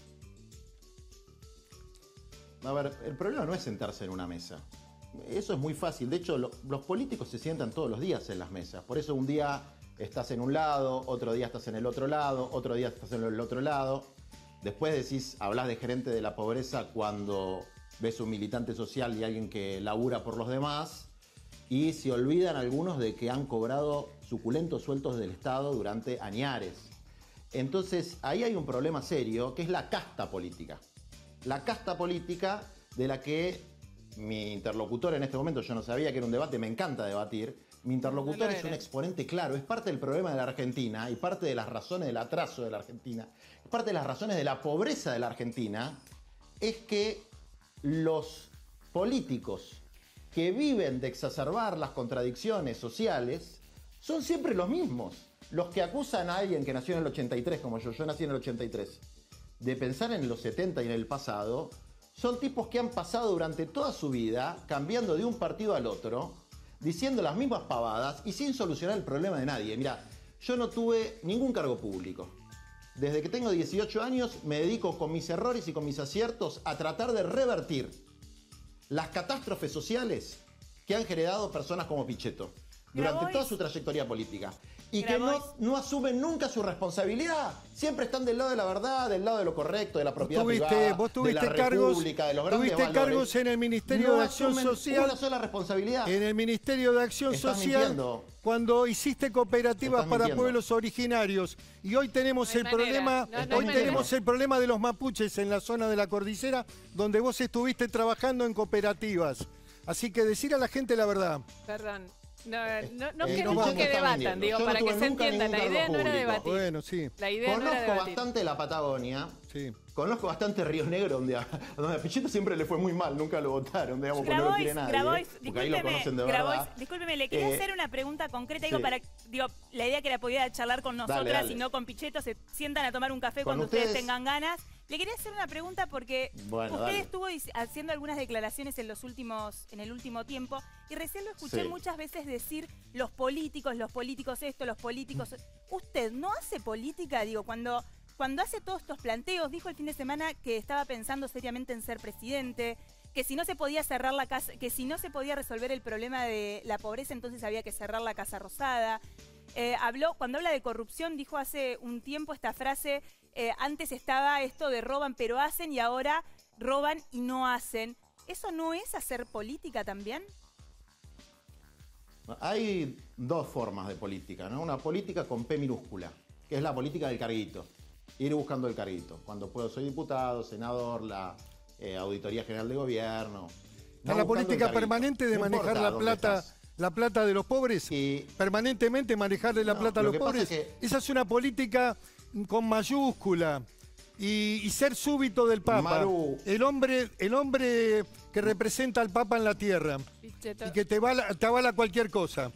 A ver, el problema no es sentarse en una mesa. Eso es muy fácil. De hecho, los políticos se sientan todos los días en las mesas. Por eso un día estás en un lado, otro día estás en el otro lado, otro día estás en el otro lado. Después hablas de gerente de la pobreza cuando ves un militante social y alguien que labura por los demás. Y se olvidan algunos de que han cobrado suculentos sueldos del Estado durante añares. Entonces, ahí hay un problema serio, que es la casta política. La casta política de la que mi interlocutor en este momento, yo no sabía que era un debate, me encanta debatir, Mi interlocutor No lo es un era. exponente claro, es parte del problema de la Argentina y parte de las razones del atraso de la Argentina, es parte de las razones de la pobreza de la Argentina, es que los políticos que viven de exacerbar las contradicciones sociales son siempre los mismos. Los que acusan a alguien que nació en el 83, como yo nací en el 83, de pensar en los 70 y en el pasado, son tipos que han pasado durante toda su vida cambiando de un partido al otro, diciendo las mismas pavadas y sin solucionar el problema de nadie. Mirá, yo no tuve ningún cargo público. Desde que tengo 18 años me dedico con mis errores y con mis aciertos a tratar de revertir las catástrofes sociales que han generado personas como Pichetto durante toda su trayectoria política. Y que no asumen nunca su responsabilidad. Siempre están del lado de la verdad, del lado de lo correcto, de la propiedad privada, vos tuviste de la cargos, república, de los grandes tuviste valores. cargos en el Ministerio de Acción Social. Una sola responsabilidad. En el Ministerio de Acción Estás Social, mintiendo. cuando hiciste cooperativas Estás para mintiendo. pueblos originarios. Y hoy tenemos No hay el manera. problema, No hay hoy manera. tenemos el problema de los mapuches en la zona de la cordillera, donde vos estuviste trabajando en cooperativas. Así que decir a la gente la verdad. Perdón. No nos que vamos. que debatan, digo, Yo no para que tuve se nunca entienda. La ningún idea cargo no era público. debatir. Bueno, sí. La idea no era Conozco debatir. bastante la Patagonia. Sí. Conozco bastante Río Negro, donde a Pichetto siempre le fue muy mal, nunca lo votaron, digamos, porque no lo quiere nadie. Grabois, Porque ahí lo conocen de verdad. discúlpeme, le quería hacer una pregunta concreta, digo, sí. la idea que la podía charlar con nosotras Dale. y no con Pichetto, se sientan a tomar un café Con cuando ustedes ustedes. tengan ganas. Le quería hacer una pregunta porque Bueno, usted dale. estuvo haciendo algunas declaraciones en el último tiempo y recién lo escuché Sí. muchas veces decir los políticos esto, los políticos. ¿Usted no hace política? Digo, cuando hace todos estos planteos, dijo el fin de semana que estaba pensando seriamente en ser presidente, que si no se podía cerrar la casa, que si no se podía resolver el problema de la pobreza, entonces había que cerrar la Casa Rosada. Cuando habla de corrupción, dijo hace un tiempo esta frase, antes estaba esto de roban pero hacen y ahora roban y no hacen. ¿Eso no es hacer política también? Hay dos formas de política, ¿no? Una política con P minúscula, que es la política del carguito. Ir buscando el carguito. Cuando puedo soy diputado, senador, la Auditoría General de Gobierno. Está la política permanente de No manejar importa la dónde plata. estás. La plata de los pobres, permanentemente manejarle la plata a lo los que pasa pobres. es que- Esa es una política con mayúscula. Y ser súbito del Papa. Maru. El hombre que representa al Papa en la tierra. Pichetto. Y que te avala cualquier cosa.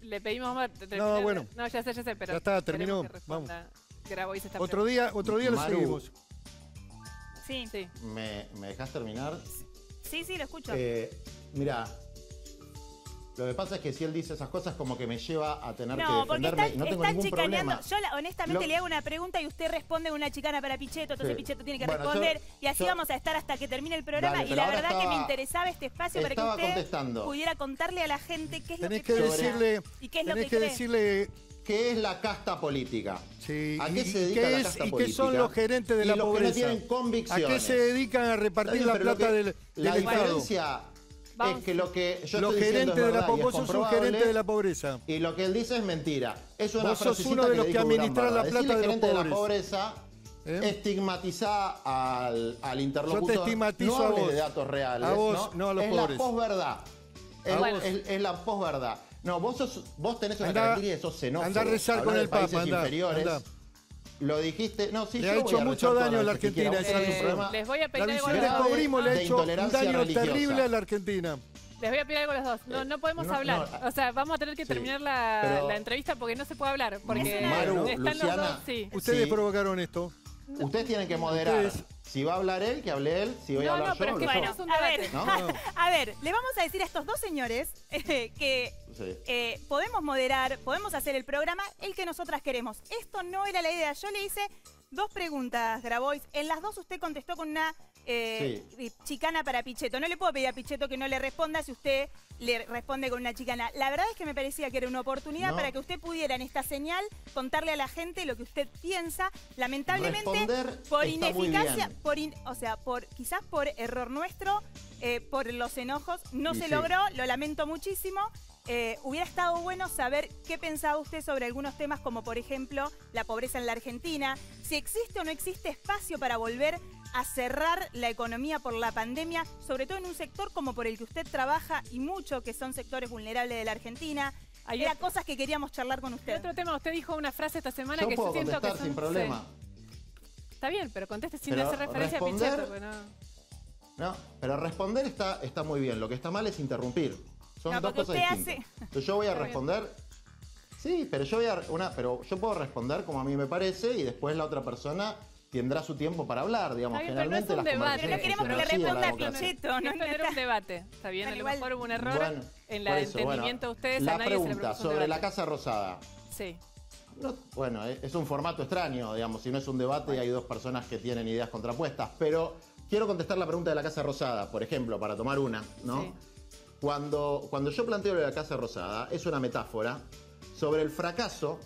Le pedimos más. No, bueno. No, ya sé, pero. Ya está, terminó. queremos que responda Grabois esta Otro día lo Maru. seguimos. Sí. ¿Me dejás terminar? Sí, lo escucho. Mira, lo que pasa es que si él dice esas cosas como que me lleva a tener que No, porque defenderme y no tengo están ningún chicaneando. problema. Yo honestamente Lo- le hago una pregunta y usted responde con una chicana para Pichetto, entonces Sí. Pichetto tiene que Bueno, responder y así yo- vamos a estar hasta que termine el programa. Dale, y pero la ahora verdad que me estaba- interesaba este espacio para que estaba usted contestando. pudiera contarle a la gente qué es Tenés lo que que piensa decirle. y qué es lo Tenés que que cree. decirle. ¿Qué es la casta política? Sí, ¿A qué y- se y dedica qué la es- casta y qué política? son los gerentes de Y la los pobreza? que no tienen convicciones. ¿A qué se dedican a repartir Está la bien, pero plata lo del la Estado? diferencia es que lo que yo Los estoy diciendo gerentes es de la verdad y es pobreza, vos sos un comprobable, gerente de la pobreza. y lo que él dice es mentira. Es una Vos sos frasecita uno de los le que dijo Durán administra la Barba. plata Decirle de los gerente de la pobres. pobreza, estigmatizar al interlocutor. Yo te estigmatizo no a hables vos. de datos reales. A vos, no a los es pobres. la posverdad. A vos. Es la posverdad. No, vos tenés una Andá- característica de sos xenófobo. andá a rezar Hablar con de el Papa, países andá, inferiores. andá. Lo dijiste. No, sí, Le yo ha voy hecho a mucho rezar todas daño a la las veces que Argentina quiera. esa Es un visión. problema Les voy a La pedir algo a visión los del dos. pobrismo le ha de hecho un intolerancia daño religiosa. terrible a la Argentina. Les voy a pedir algo a los dos. No podemos no, hablar. no, O sea, vamos a tener que sí, terminar pero- la entrevista porque no se puede hablar. Porque Maru, están los Luciana, dos. Sí. Ustedes Sí. provocaron esto. Ustedes tienen que moderar. Ustedes- Si va a hablar él, que hable él. Si voy a No, hablar no, yo, pero es que hablo bueno, yo. es un A ver, debate. ¿No? a ver, le vamos a decir a estos dos señores que Sí. podemos moderar, podemos hacer el programa el que nosotras queremos. Esto no era la idea. Yo le hice dos preguntas, Grabois. En las dos usted contestó con una chicana para Pichetto. No le puedo pedir a Pichetto que no le responda si usted le responde con una chicana. La verdad es que me parecía que era una oportunidad No. para que usted pudiera en esta señal contarle a la gente lo que usted piensa. Lamentablemente, Responder por está muy ineficacia, bien. quizás por error nuestro, por los enojos, no Y se sí. logró, lo lamento muchísimo. Hubiera estado bueno saber qué pensaba usted sobre algunos temas como por ejemplo la pobreza en la Argentina, si existe o no existe espacio para volver a cerrar la economía por la pandemia, sobre todo en un sector como por el que usted trabaja y mucho, que son sectores vulnerables de la Argentina. Era cosas que queríamos charlar con usted. Otro tema, usted dijo una frase esta semana Yo que puedo yo siento que contestar son... sin problema. Sí. Está bien, pero conteste sin Pero hacer referencia a responder- Pichetto. Pues No, pero responder está muy bien. Lo que está mal es interrumpir. Son No, dos porque cosas usted distintas. hace- Entonces yo voy a Está bien. responder. Sí, pero pero yo puedo responder como a mí me parece y después la otra persona tendrá su tiempo para hablar, digamos. Está bien, pero no es Generalmente un las debate. Pero no queremos que le conversaciones responda a así en la democracia. Pichetto. Esto no era un debate. Está bien, Bueno, a lo igual- mejor hubo un error Bueno, en por el eso, entendimiento de ustedes. La a nadie se le pregunta propuso un sobre la debate. Casa Rosada. Sí. Bueno, es un formato extraño, digamos, si no es un debate y hay dos personas que tienen ideas contrapuestas, pero quiero contestar la pregunta de la Casa Rosada, por ejemplo, para tomar una, ¿no? Sí. Cuando yo planteo lo de la Casa Rosada, es una metáfora sobre el fracaso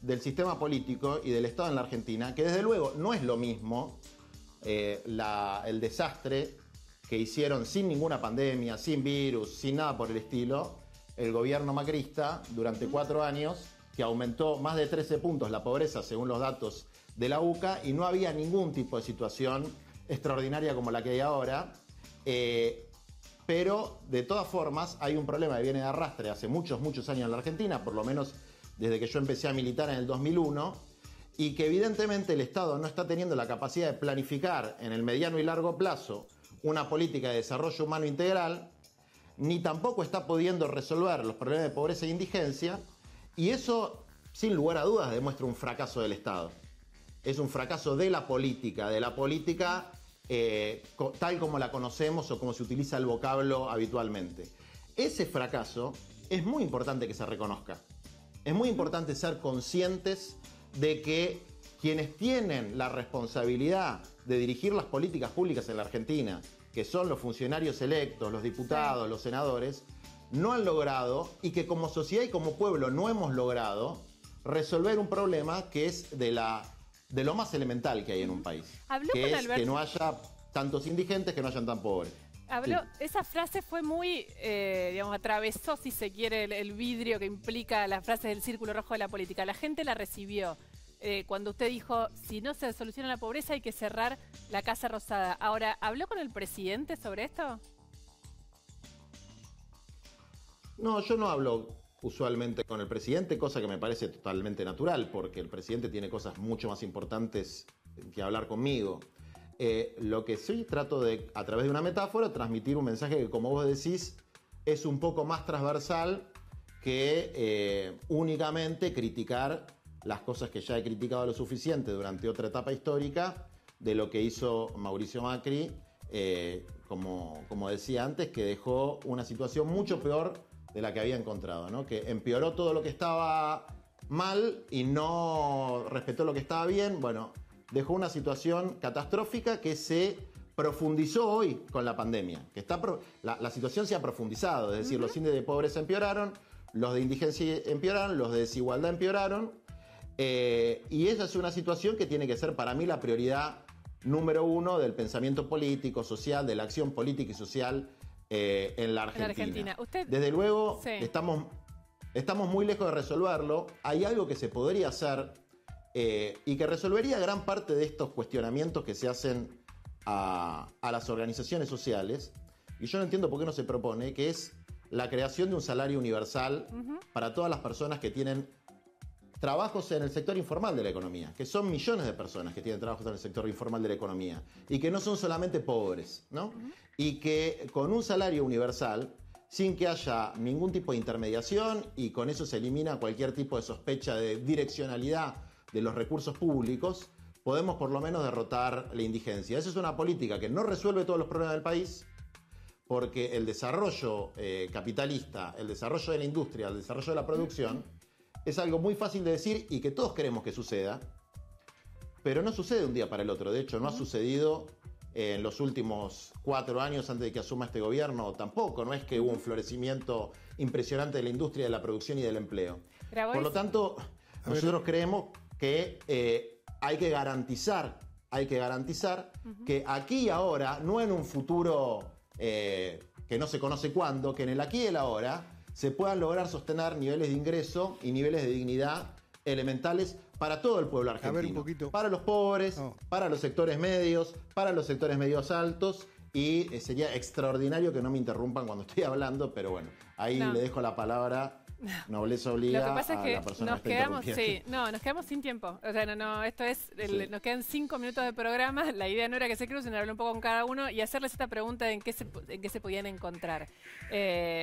del sistema político y del Estado en la Argentina, que desde luego no es lo mismo el desastre que hicieron sin ninguna pandemia, sin virus, sin nada por el estilo, el gobierno macrista durante 4 años, que aumentó más de 13 puntos la pobreza según los datos de la UCA y no había ningún tipo de situación extraordinaria como la que hay ahora. Pero de todas formas hay un problema que viene de arrastre hace muchos años en la Argentina, por lo menos desde que yo empecé a militar en el 2001, y que evidentemente el Estado no está teniendo la capacidad de planificar en el mediano y largo plazo una política de desarrollo humano integral, ni tampoco está pudiendo resolver los problemas de pobreza e indigencia, y eso, sin lugar a dudas, demuestra un fracaso del Estado. Es un fracaso de la política tal como la conocemos o como se utiliza el vocablo habitualmente. Ese fracaso es muy importante que se reconozca. Es muy importante ser conscientes de que quienes tienen la responsabilidad de dirigir las políticas públicas en la Argentina, que son los funcionarios electos, los diputados, los senadores, no han logrado, y que como sociedad y como pueblo no hemos logrado, resolver un problema que es de lo más elemental que hay en un país. Habló Que con es Alberto. que no haya tantos indigentes, que no hayan tan pobres. Habló, Sí. esa frase fue muy, digamos, atravesó, si se quiere, el vidrio que implica las frases del círculo rojo de la política. La gente la recibió. Cuando usted dijo, si no se soluciona la pobreza hay que cerrar la Casa Rosada. Ahora, ¿habló con el presidente sobre esto? No, yo no hablo usualmente con el presidente, cosa que me parece totalmente natural, porque el presidente tiene cosas mucho más importantes que hablar conmigo. Lo que sí trato de, a través de una metáfora, transmitir un mensaje que, como vos decís, es un poco más transversal que únicamente criticar las cosas que ya he criticado lo suficiente durante otra etapa histórica de lo que hizo Mauricio Macri, como decía antes, que dejó una situación mucho peor de la que había encontrado, ¿no? Que empeoró todo lo que estaba mal y no respetó lo que estaba bien. Bueno, dejó una situación catastrófica que se profundizó hoy con la pandemia. Que la situación se ha profundizado, es decir, los índices de pobreza empeoraron, los de indigencia empeoraron, los de desigualdad empeoraron, y esa es una situación que tiene que ser para mí la prioridad número 1 del pensamiento político, social, de la acción política y social en la Argentina. Usted... Desde luego, Sí. estamos muy lejos de resolverlo. Hay algo que se podría hacer y que resolvería gran parte de estos cuestionamientos que se hacen a las organizaciones sociales, y yo no entiendo por qué no se propone, que es la creación de un salario universal para todas las personas que tienen trabajos en el sector informal de la economía, que son millones de personas que tienen trabajos en el sector informal de la economía y que no son solamente pobres, ¿no? Y que con un salario universal, sin que haya ningún tipo de intermediación, y con eso se elimina cualquier tipo de sospecha de direccionalidad de los recursos públicos, podemos por lo menos derrotar la indigencia. Esa es una política que no resuelve todos los problemas del país, porque el desarrollo capitalista, el desarrollo de la industria, el desarrollo de la producción, es algo muy fácil de decir y que todos queremos que suceda, pero no sucede de un día para el otro. De hecho, no ha sucedido en los últimos 4 años antes de que asuma este gobierno tampoco. No es que hubo un florecimiento impresionante de la industria, de la producción y del empleo. Por lo tanto, nosotros creemos que hay que garantizar que aquí y ahora, no en un futuro que no se conoce cuándo, que en el aquí y el ahora se puedan lograr sostener niveles de ingreso y niveles de dignidad elementales para todo el pueblo argentino. A ver, un poquito. Para los pobres, para los sectores medios, para los sectores medios altos, y sería extraordinario que no me interrumpan cuando estoy hablando, pero bueno, ahí le dejo la palabra nobleza obliga Lo que pasa a es que la persona nos que está quedamos, interrumpiendo. nos quedamos sin tiempo. O sea, esto es, Sí. nos quedan 5 minutos de programa. La idea no era que se crucen, hablar un poco con cada uno y hacerles esta pregunta de en qué se podían encontrar.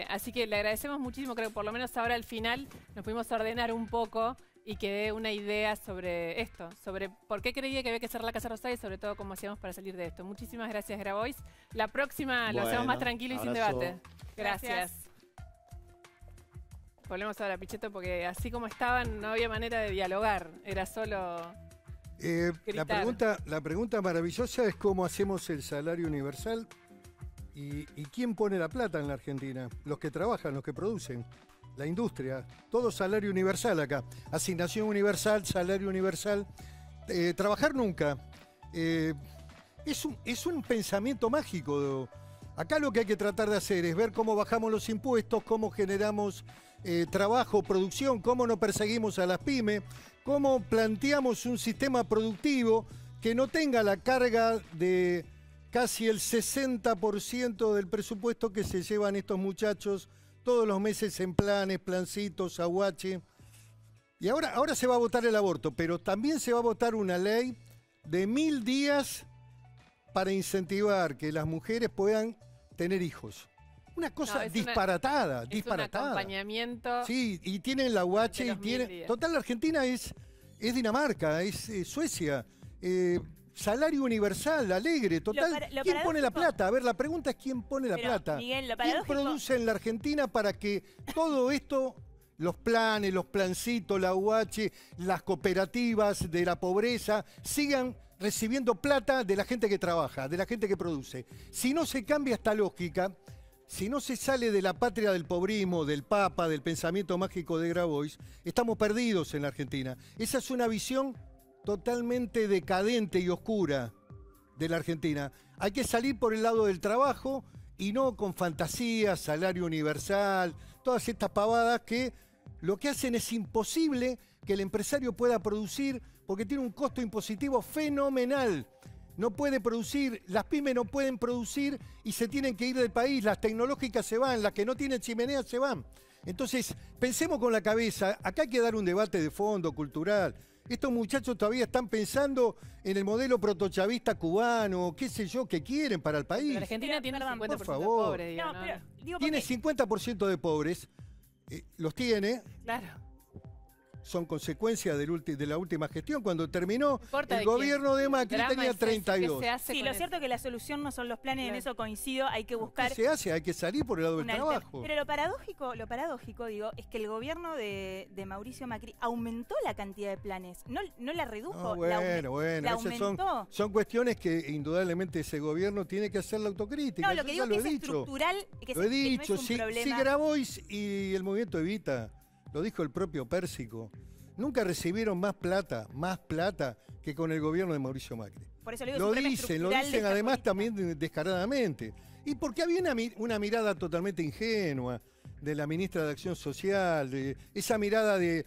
Así que le agradecemos muchísimo, creo que por lo menos ahora al final nos pudimos ordenar un poco y que dé una idea sobre esto, sobre por qué creía que había que cerrar la Casa Rosada y sobre todo cómo hacíamos para salir de esto. Muchísimas gracias, Grabois. La próxima lo hacemos más tranquilo y sin abrazo. debate. Gracias. Volvemos ahora, Pichetto, porque así como estaban no había manera de dialogar, era solo La gritar. pregunta maravillosa es cómo hacemos el salario universal y quién pone la plata en la Argentina. Los que trabajan, los que producen, la industria, todo salario universal acá. Asignación universal, salario universal. Trabajar nunca. Es un pensamiento mágico. Acá lo que hay que tratar de hacer es ver cómo bajamos los impuestos, cómo generamos trabajo, producción, cómo no perseguimos a las pymes, cómo planteamos un sistema productivo que no tenga la carga de casi el 60% del presupuesto que se llevan estos muchachos todos los meses en planes, plancitos, aguache. Y ahora se va a votar el aborto, pero también se va a votar una ley de 1000 días para incentivar que las mujeres puedan tener hijos. Una cosa disparatada, disparatada. Un acompañamiento. Sí, y tienen la UH y 1000 tienen... días. Total, la Argentina es Dinamarca, es Suecia. Salario universal, alegre, total. ¿Quién pone la plata? A ver, la pregunta es quién pone la plata. Miguel, lo ¿Quién paradójico... produce en la Argentina para que todo esto, los planes, los plancitos, la UH, las cooperativas de la pobreza, sigan recibiendo plata de la gente que trabaja, de la gente que produce? Si no se cambia esta lógica, si no se sale de la patria del pobrismo, del Papa, del pensamiento mágico de Grabois, estamos perdidos en la Argentina. Esa es una visión totalmente decadente y oscura de la Argentina. Hay que salir por el lado del trabajo y no con fantasías, salario universal, todas estas pavadas que lo que hacen es imposible que el empresario pueda producir porque tiene un costo impositivo fenomenal. No puede producir, las pymes no pueden producir y se tienen que ir del país, las tecnológicas se van, las que no tienen chimeneas se van. Entonces, pensemos con la cabeza, acá hay que dar un debate de fondo, cultural. Estos muchachos todavía están pensando en el modelo protochavista cubano, qué sé yo, qué quieren para el país. La Argentina tiene 50% por de favor. pobres, digo, No, ¿no? pero, digo, Tiene porque- 50% de pobres, los tiene, Claro. son consecuencia de la última gestión. Cuando terminó importa el de gobierno quién. de Macri Drama tenía es ese, ¿qué 32. se hace Sí, con lo eso? cierto es que la solución no son los planes, en Claro. eso coincido, hay que buscar... ¿Qué se hace? Hay que salir por el lado del una trabajo. Pero lo paradójico, digo, es que el gobierno de Mauricio Macri aumentó la cantidad de planes, no la redujo, No, la esas aumentó. son cuestiones que indudablemente ese gobierno tiene que hacer la autocrítica. No, lo Yo que ya digo lo que he es dicho. estructural, que, Lo he que dicho, no es un si problema. Grabois y el movimiento Evita, lo dijo el propio Pérsico, nunca recibieron más plata que con el gobierno de Mauricio Macri. Por eso le digo, es Lo un problema dicen estructural de esta además política. también descaradamente. Y porque había una mirada totalmente ingenua de la ministra de Acción Social, de esa mirada de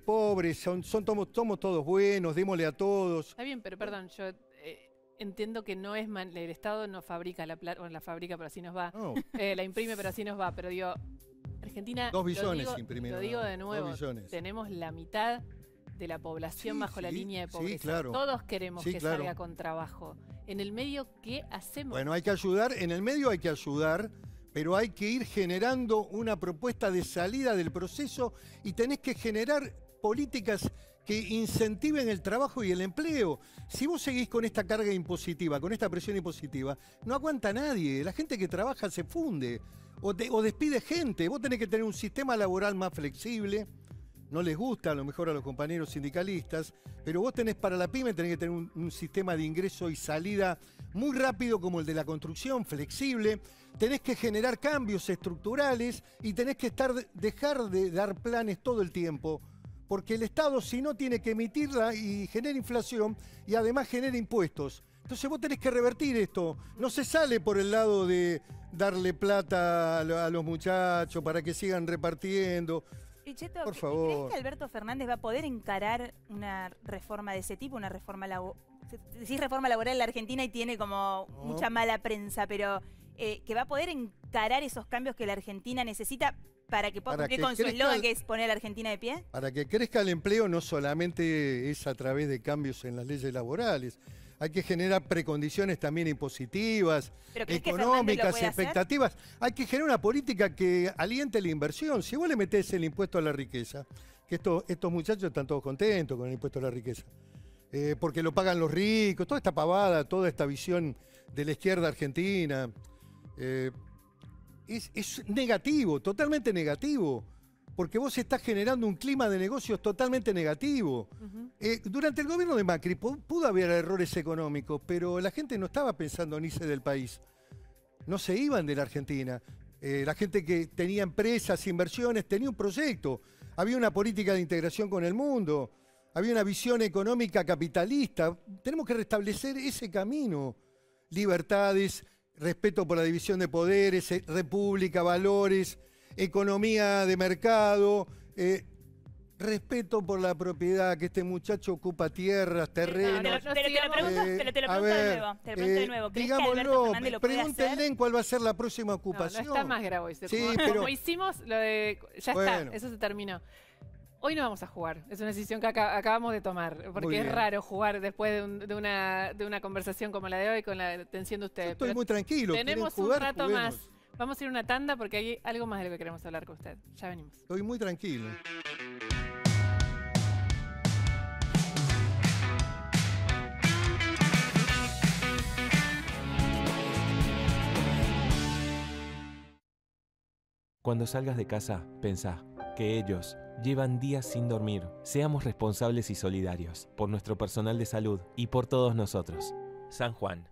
pobres, somos todos buenos, démosle a todos. Está bien, pero perdón, yo entiendo que no es el Estado no fabrica la plata, bueno, la fabrica, pero así nos va. No. La imprime, pero así nos va. Pero digo, Argentina, 2 billones imprimieron, lo digo de 2 nuevo, billones. tenemos la mitad de la población Sí, bajo la sí, línea de sí, pobreza. claro. Todos queremos Sí, que claro. salga con trabajo. En el medio, ¿qué hacemos? Bueno, hay que ayudar, en el medio hay que ayudar, pero hay que ir generando una propuesta de salida del proceso y tenés que generar políticas que incentiven el trabajo y el empleo. Si vos seguís con esta carga impositiva, con esta presión impositiva, no aguanta nadie. La gente que trabaja se funde o despide gente. Vos tenés que tener un sistema laboral más flexible. No les gusta a lo mejor a los compañeros sindicalistas, pero vos tenés para la pyme, tenés que tener un sistema de ingreso y salida muy rápido como el de la construcción, flexible. Tenés que generar cambios estructurales y tenés que dejar de dar planes todo el tiempo, porque el Estado si no tiene que emitirla y genera inflación y además genera impuestos. Entonces vos tenés que revertir esto. No se sale por el lado de darle plata a los muchachos para que sigan repartiendo. Pichetto, Por ¿crees favor. que Alberto Fernández va a poder encarar una reforma de ese tipo, una reforma laboral? Decís reforma laboral en la Argentina y tiene como No. mucha mala prensa, pero que va a poder encarar esos cambios que la Argentina necesita para que pueda cumplir con su eslogan, que es poner a la Argentina de pie. Para que crezca el empleo no solamente es a través de cambios en las leyes laborales. Hay que generar precondiciones también impositivas, económicas, expectativas. Hay que generar una política que aliente la inversión. Si vos le metés el impuesto a la riqueza, que estos muchachos están todos contentos con el impuesto a la riqueza, porque lo pagan los ricos, toda esta pavada, toda esta visión de la izquierda argentina, es negativo, totalmente negativo. Porque vos estás generando un clima de negocios totalmente negativo. Durante el gobierno de Macri pudo haber errores económicos, pero la gente no estaba pensando en irse del país. No se iban de la Argentina. La gente que tenía empresas, inversiones, tenía un proyecto. Había una política de integración con el mundo. Había una visión económica capitalista. Tenemos que restablecer ese camino. Libertades, respeto por la división de poderes, república, valores, economía de mercado, respeto por la propiedad, que este muchacho ocupa tierras, terrenos. Pero te lo pregunto de nuevo. Digámoslo, pregúntenle cuál va a ser la próxima ocupación. No está más grave. Sí, como hicimos lo de... Ya está, eso se terminó. Hoy no vamos a jugar, es una decisión que acabamos de tomar, porque es raro jugar después de una conversación como la de hoy, con la atención de ustedes. Yo estoy muy tranquilo. Tenemos un rato más. Vamos a ir a una tanda porque hay algo más de lo que queremos hablar con usted. Ya venimos. Estoy muy tranquilo. Cuando salgas de casa, pensá que ellos llevan días sin dormir. Seamos responsables y solidarios por nuestro personal de salud y por todos nosotros. San Juan.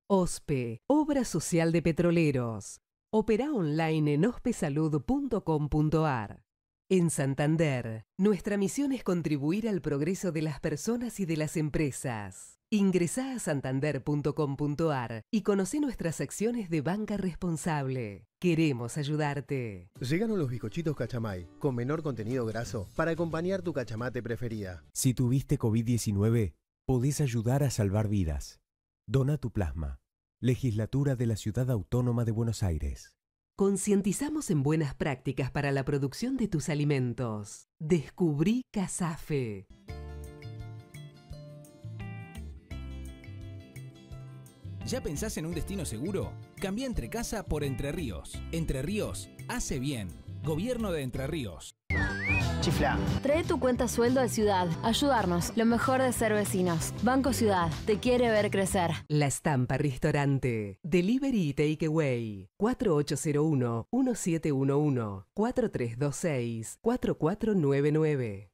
OSPE, Obra Social de Petroleros. Opera online en ospesalud.com.ar. En Santander, nuestra misión es contribuir al progreso de las personas y de las empresas. Ingresá a santander.com.ar y conocé nuestras acciones de banca responsable. Queremos ayudarte. Llegaron los bizcochitos Cachamay, con menor contenido graso, para acompañar tu cachamate preferida. Si tuviste COVID-19, podés ayudar a salvar vidas. Dona tu plasma. Legislatura de la Ciudad Autónoma de Buenos Aires. Concientizamos en buenas prácticas para la producción de tus alimentos. Descubrí Casafe. ¿Ya pensás en un destino seguro? Cambia Entre Casa por Entre Ríos. Entre Ríos hace bien. Gobierno de Entre Ríos. Chiflá. Trae tu cuenta sueldo de Ciudad. Ayudarnos. Lo mejor de ser vecinos. Banco Ciudad. Te quiere ver crecer. La Estampa Restaurante. Delivery y Takeaway. 4801-1711. 4326-4499.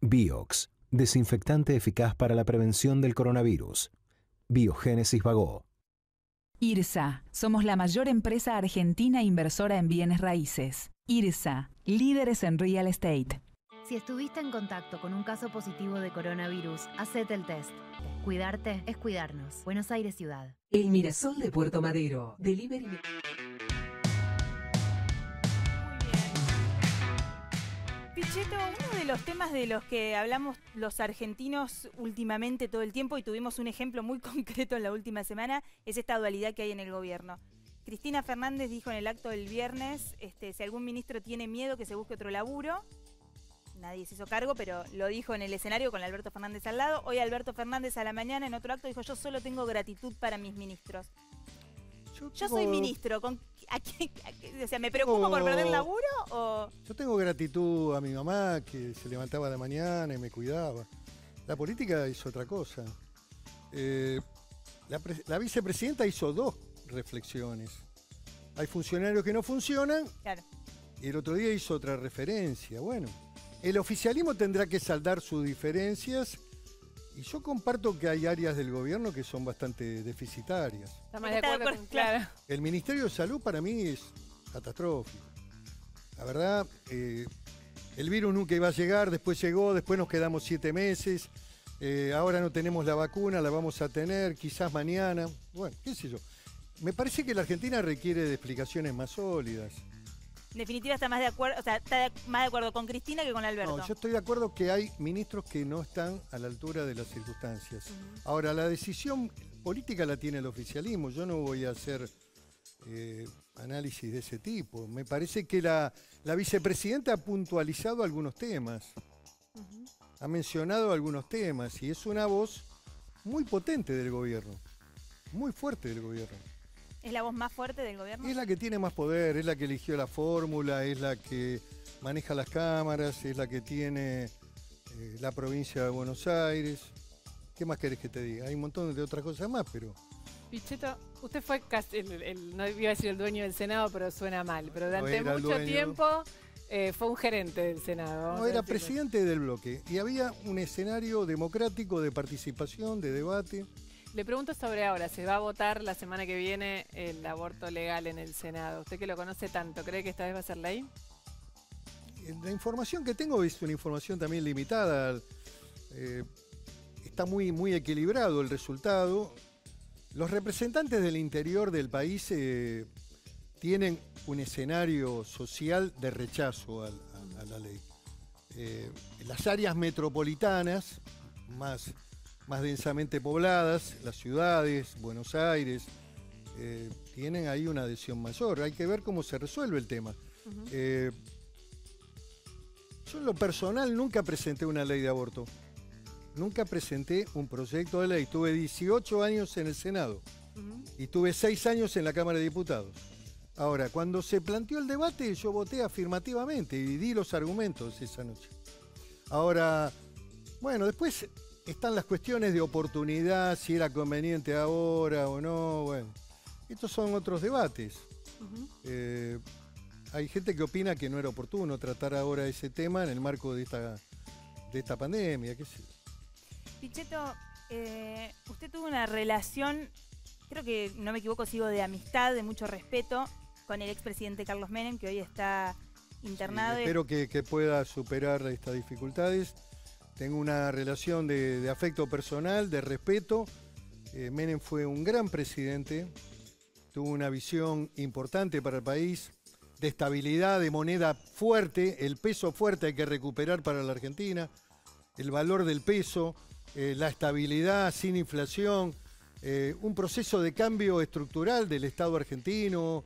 Biox, desinfectante eficaz para la prevención del coronavirus. Biogénesis Bagó. IRSA, somos la mayor empresa argentina inversora en bienes raíces. IRSA, líderes en real estate. Si estuviste en contacto con un caso positivo de coronavirus, hacete el test. Cuidarte es cuidarnos. Buenos Aires Ciudad. El Mirasol de Puerto Madero. Delivery. Pichetto, uno de los temas de los que hablamos los argentinos últimamente todo el tiempo, y tuvimos un ejemplo muy concreto en la última semana, es esta dualidad que hay en el gobierno. Cristina Fernández dijo en el acto del viernes, si algún ministro tiene miedo que se busque otro laburo. Nadie se hizo cargo, pero lo dijo en el escenario con Alberto Fernández al lado. Hoy Alberto Fernández a la mañana en otro acto dijo: yo solo tengo gratitud para mis ministros. Yo soy ministro, o sea, ¿me preocupo por perder laburo o...? Yo tengo gratitud a mi mamá, que se levantaba de mañana y me cuidaba. La política es otra cosa. La vicepresidenta hizo dos reflexiones. Hay funcionarios que no funcionan, claro, y el otro día hizo otra referencia. Bueno, el oficialismo tendrá que saldar sus diferencias. Y yo comparto que hay áreas del gobierno que son bastante deficitarias. Está más de acuerdo con claro. El Ministerio de Salud para mí es catastrófico. La verdad, el virus nunca iba a llegar, después llegó, después nos quedamos 7 meses. Ahora no tenemos la vacuna, la vamos a tener, quizás mañana. Bueno, qué sé yo. Me parece que la Argentina requiere de explicaciones más sólidas. En definitiva está más de acuerdo, o sea, está más de acuerdo con Cristina que con Alberto. No, yo estoy de acuerdo que hay ministros que no están a la altura de las circunstancias. Ahora, la decisión política la tiene el oficialismo. Yo no voy a hacer análisis de ese tipo. Me parece que la vicepresidenta ha puntualizado algunos temas. Ha mencionado algunos temas y es una voz muy potente del gobierno. Muy fuerte del gobierno. ¿Es la voz más fuerte del gobierno? Es la que tiene más poder, es la que eligió la fórmula, es la que maneja las cámaras, es la que tiene la provincia de Buenos Aires. ¿Qué más querés que te diga? Hay un montón de otras cosas más, pero... Pichetto, usted fue casi no iba a decir el dueño del Senado, pero suena mal. Pero durante mucho tiempo fue un gerente del Senado. No, era presidente del bloque y había un escenario democrático de participación, de debate. Le pregunto sobre ahora, ¿se va a votar la semana que viene el aborto legal en el Senado? Usted que lo conoce tanto, ¿cree que esta vez va a ser ley? La información que tengo es una información también limitada. Está muy equilibrado el resultado. Los representantes del interior del país tienen un escenario social de rechazo a la ley. Las áreas metropolitanas, más densamente pobladas, las ciudades, Buenos Aires, tienen ahí una adhesión mayor. Hay que ver cómo se resuelve el tema. Yo en lo personal nunca presenté una ley de aborto. Nunca presenté un proyecto de ley. Tuve 18 años en el Senado y tuve 6 años en la Cámara de Diputados. Ahora, cuando se planteó el debate, yo voté afirmativamente y di los argumentos esa noche. Ahora, bueno, después están las cuestiones de oportunidad, si era conveniente ahora o no. Bueno, estos son otros debates. Hay gente que opina que no era oportuno tratar ahora ese tema en el marco de esta pandemia, qué sé yo. Pichetto, usted tuvo una relación, creo que no me equivoco, sigo de amistad, de mucho respeto, con el expresidente Carlos Menem, que hoy está internado. Sí, espero que pueda superar estas dificultades. Tengo una relación de afecto personal, de respeto. Menem fue un gran presidente, tuvo una visión importante para el país, de estabilidad, de moneda fuerte, el peso fuerte hay que recuperar para la Argentina, el valor del peso, la estabilidad sin inflación, un proceso de cambio estructural del Estado argentino,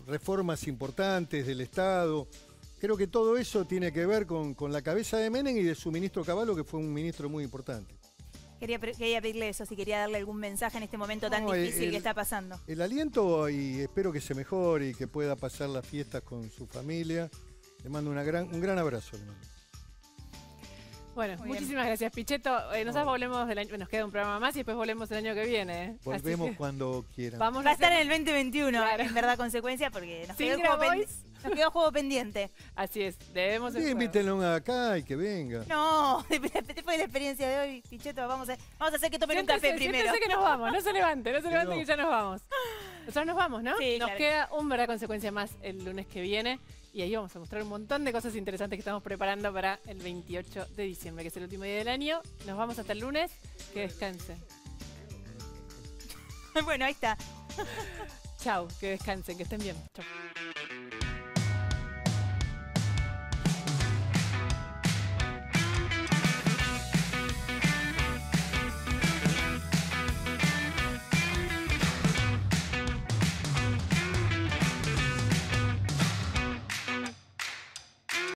reformas importantes del Estado. Creo que todo eso tiene que ver con la cabeza de Menem y de su ministro Cavallo, que fue un ministro muy importante. Quería pedirle eso, si quería darle algún mensaje en este momento tan difícil que está pasando. El aliento, y espero que se mejore y que pueda pasar las fiestas con su familia. Le mando un gran abrazo. Bueno, muchísimas gracias, Pichetto. Nosotros volvemos nos queda un programa más y después volvemos el año que viene. Volvemos cuando quieran. Va a estar en el 2021, claro. En verdad, consecuencia, porque nos quedó juego pendiente. Así es, debemos... Sí, invítenlo acá y que venga. No, después de la experiencia de hoy, Pichetto, vamos a hacer que tomen un café primero. Siéntese que nos vamos, no se levante que ya nos vamos. Nosotros nos vamos, ¿no? Sí, nos queda un verdad consecuencia más el lunes que viene. Y ahí vamos a mostrar un montón de cosas interesantes que estamos preparando para el 28 de diciembre, que es el último día del año. Nos vamos hasta el lunes. Que descansen. Bueno, ahí está. Chau, que descansen, que estén bien. Chau.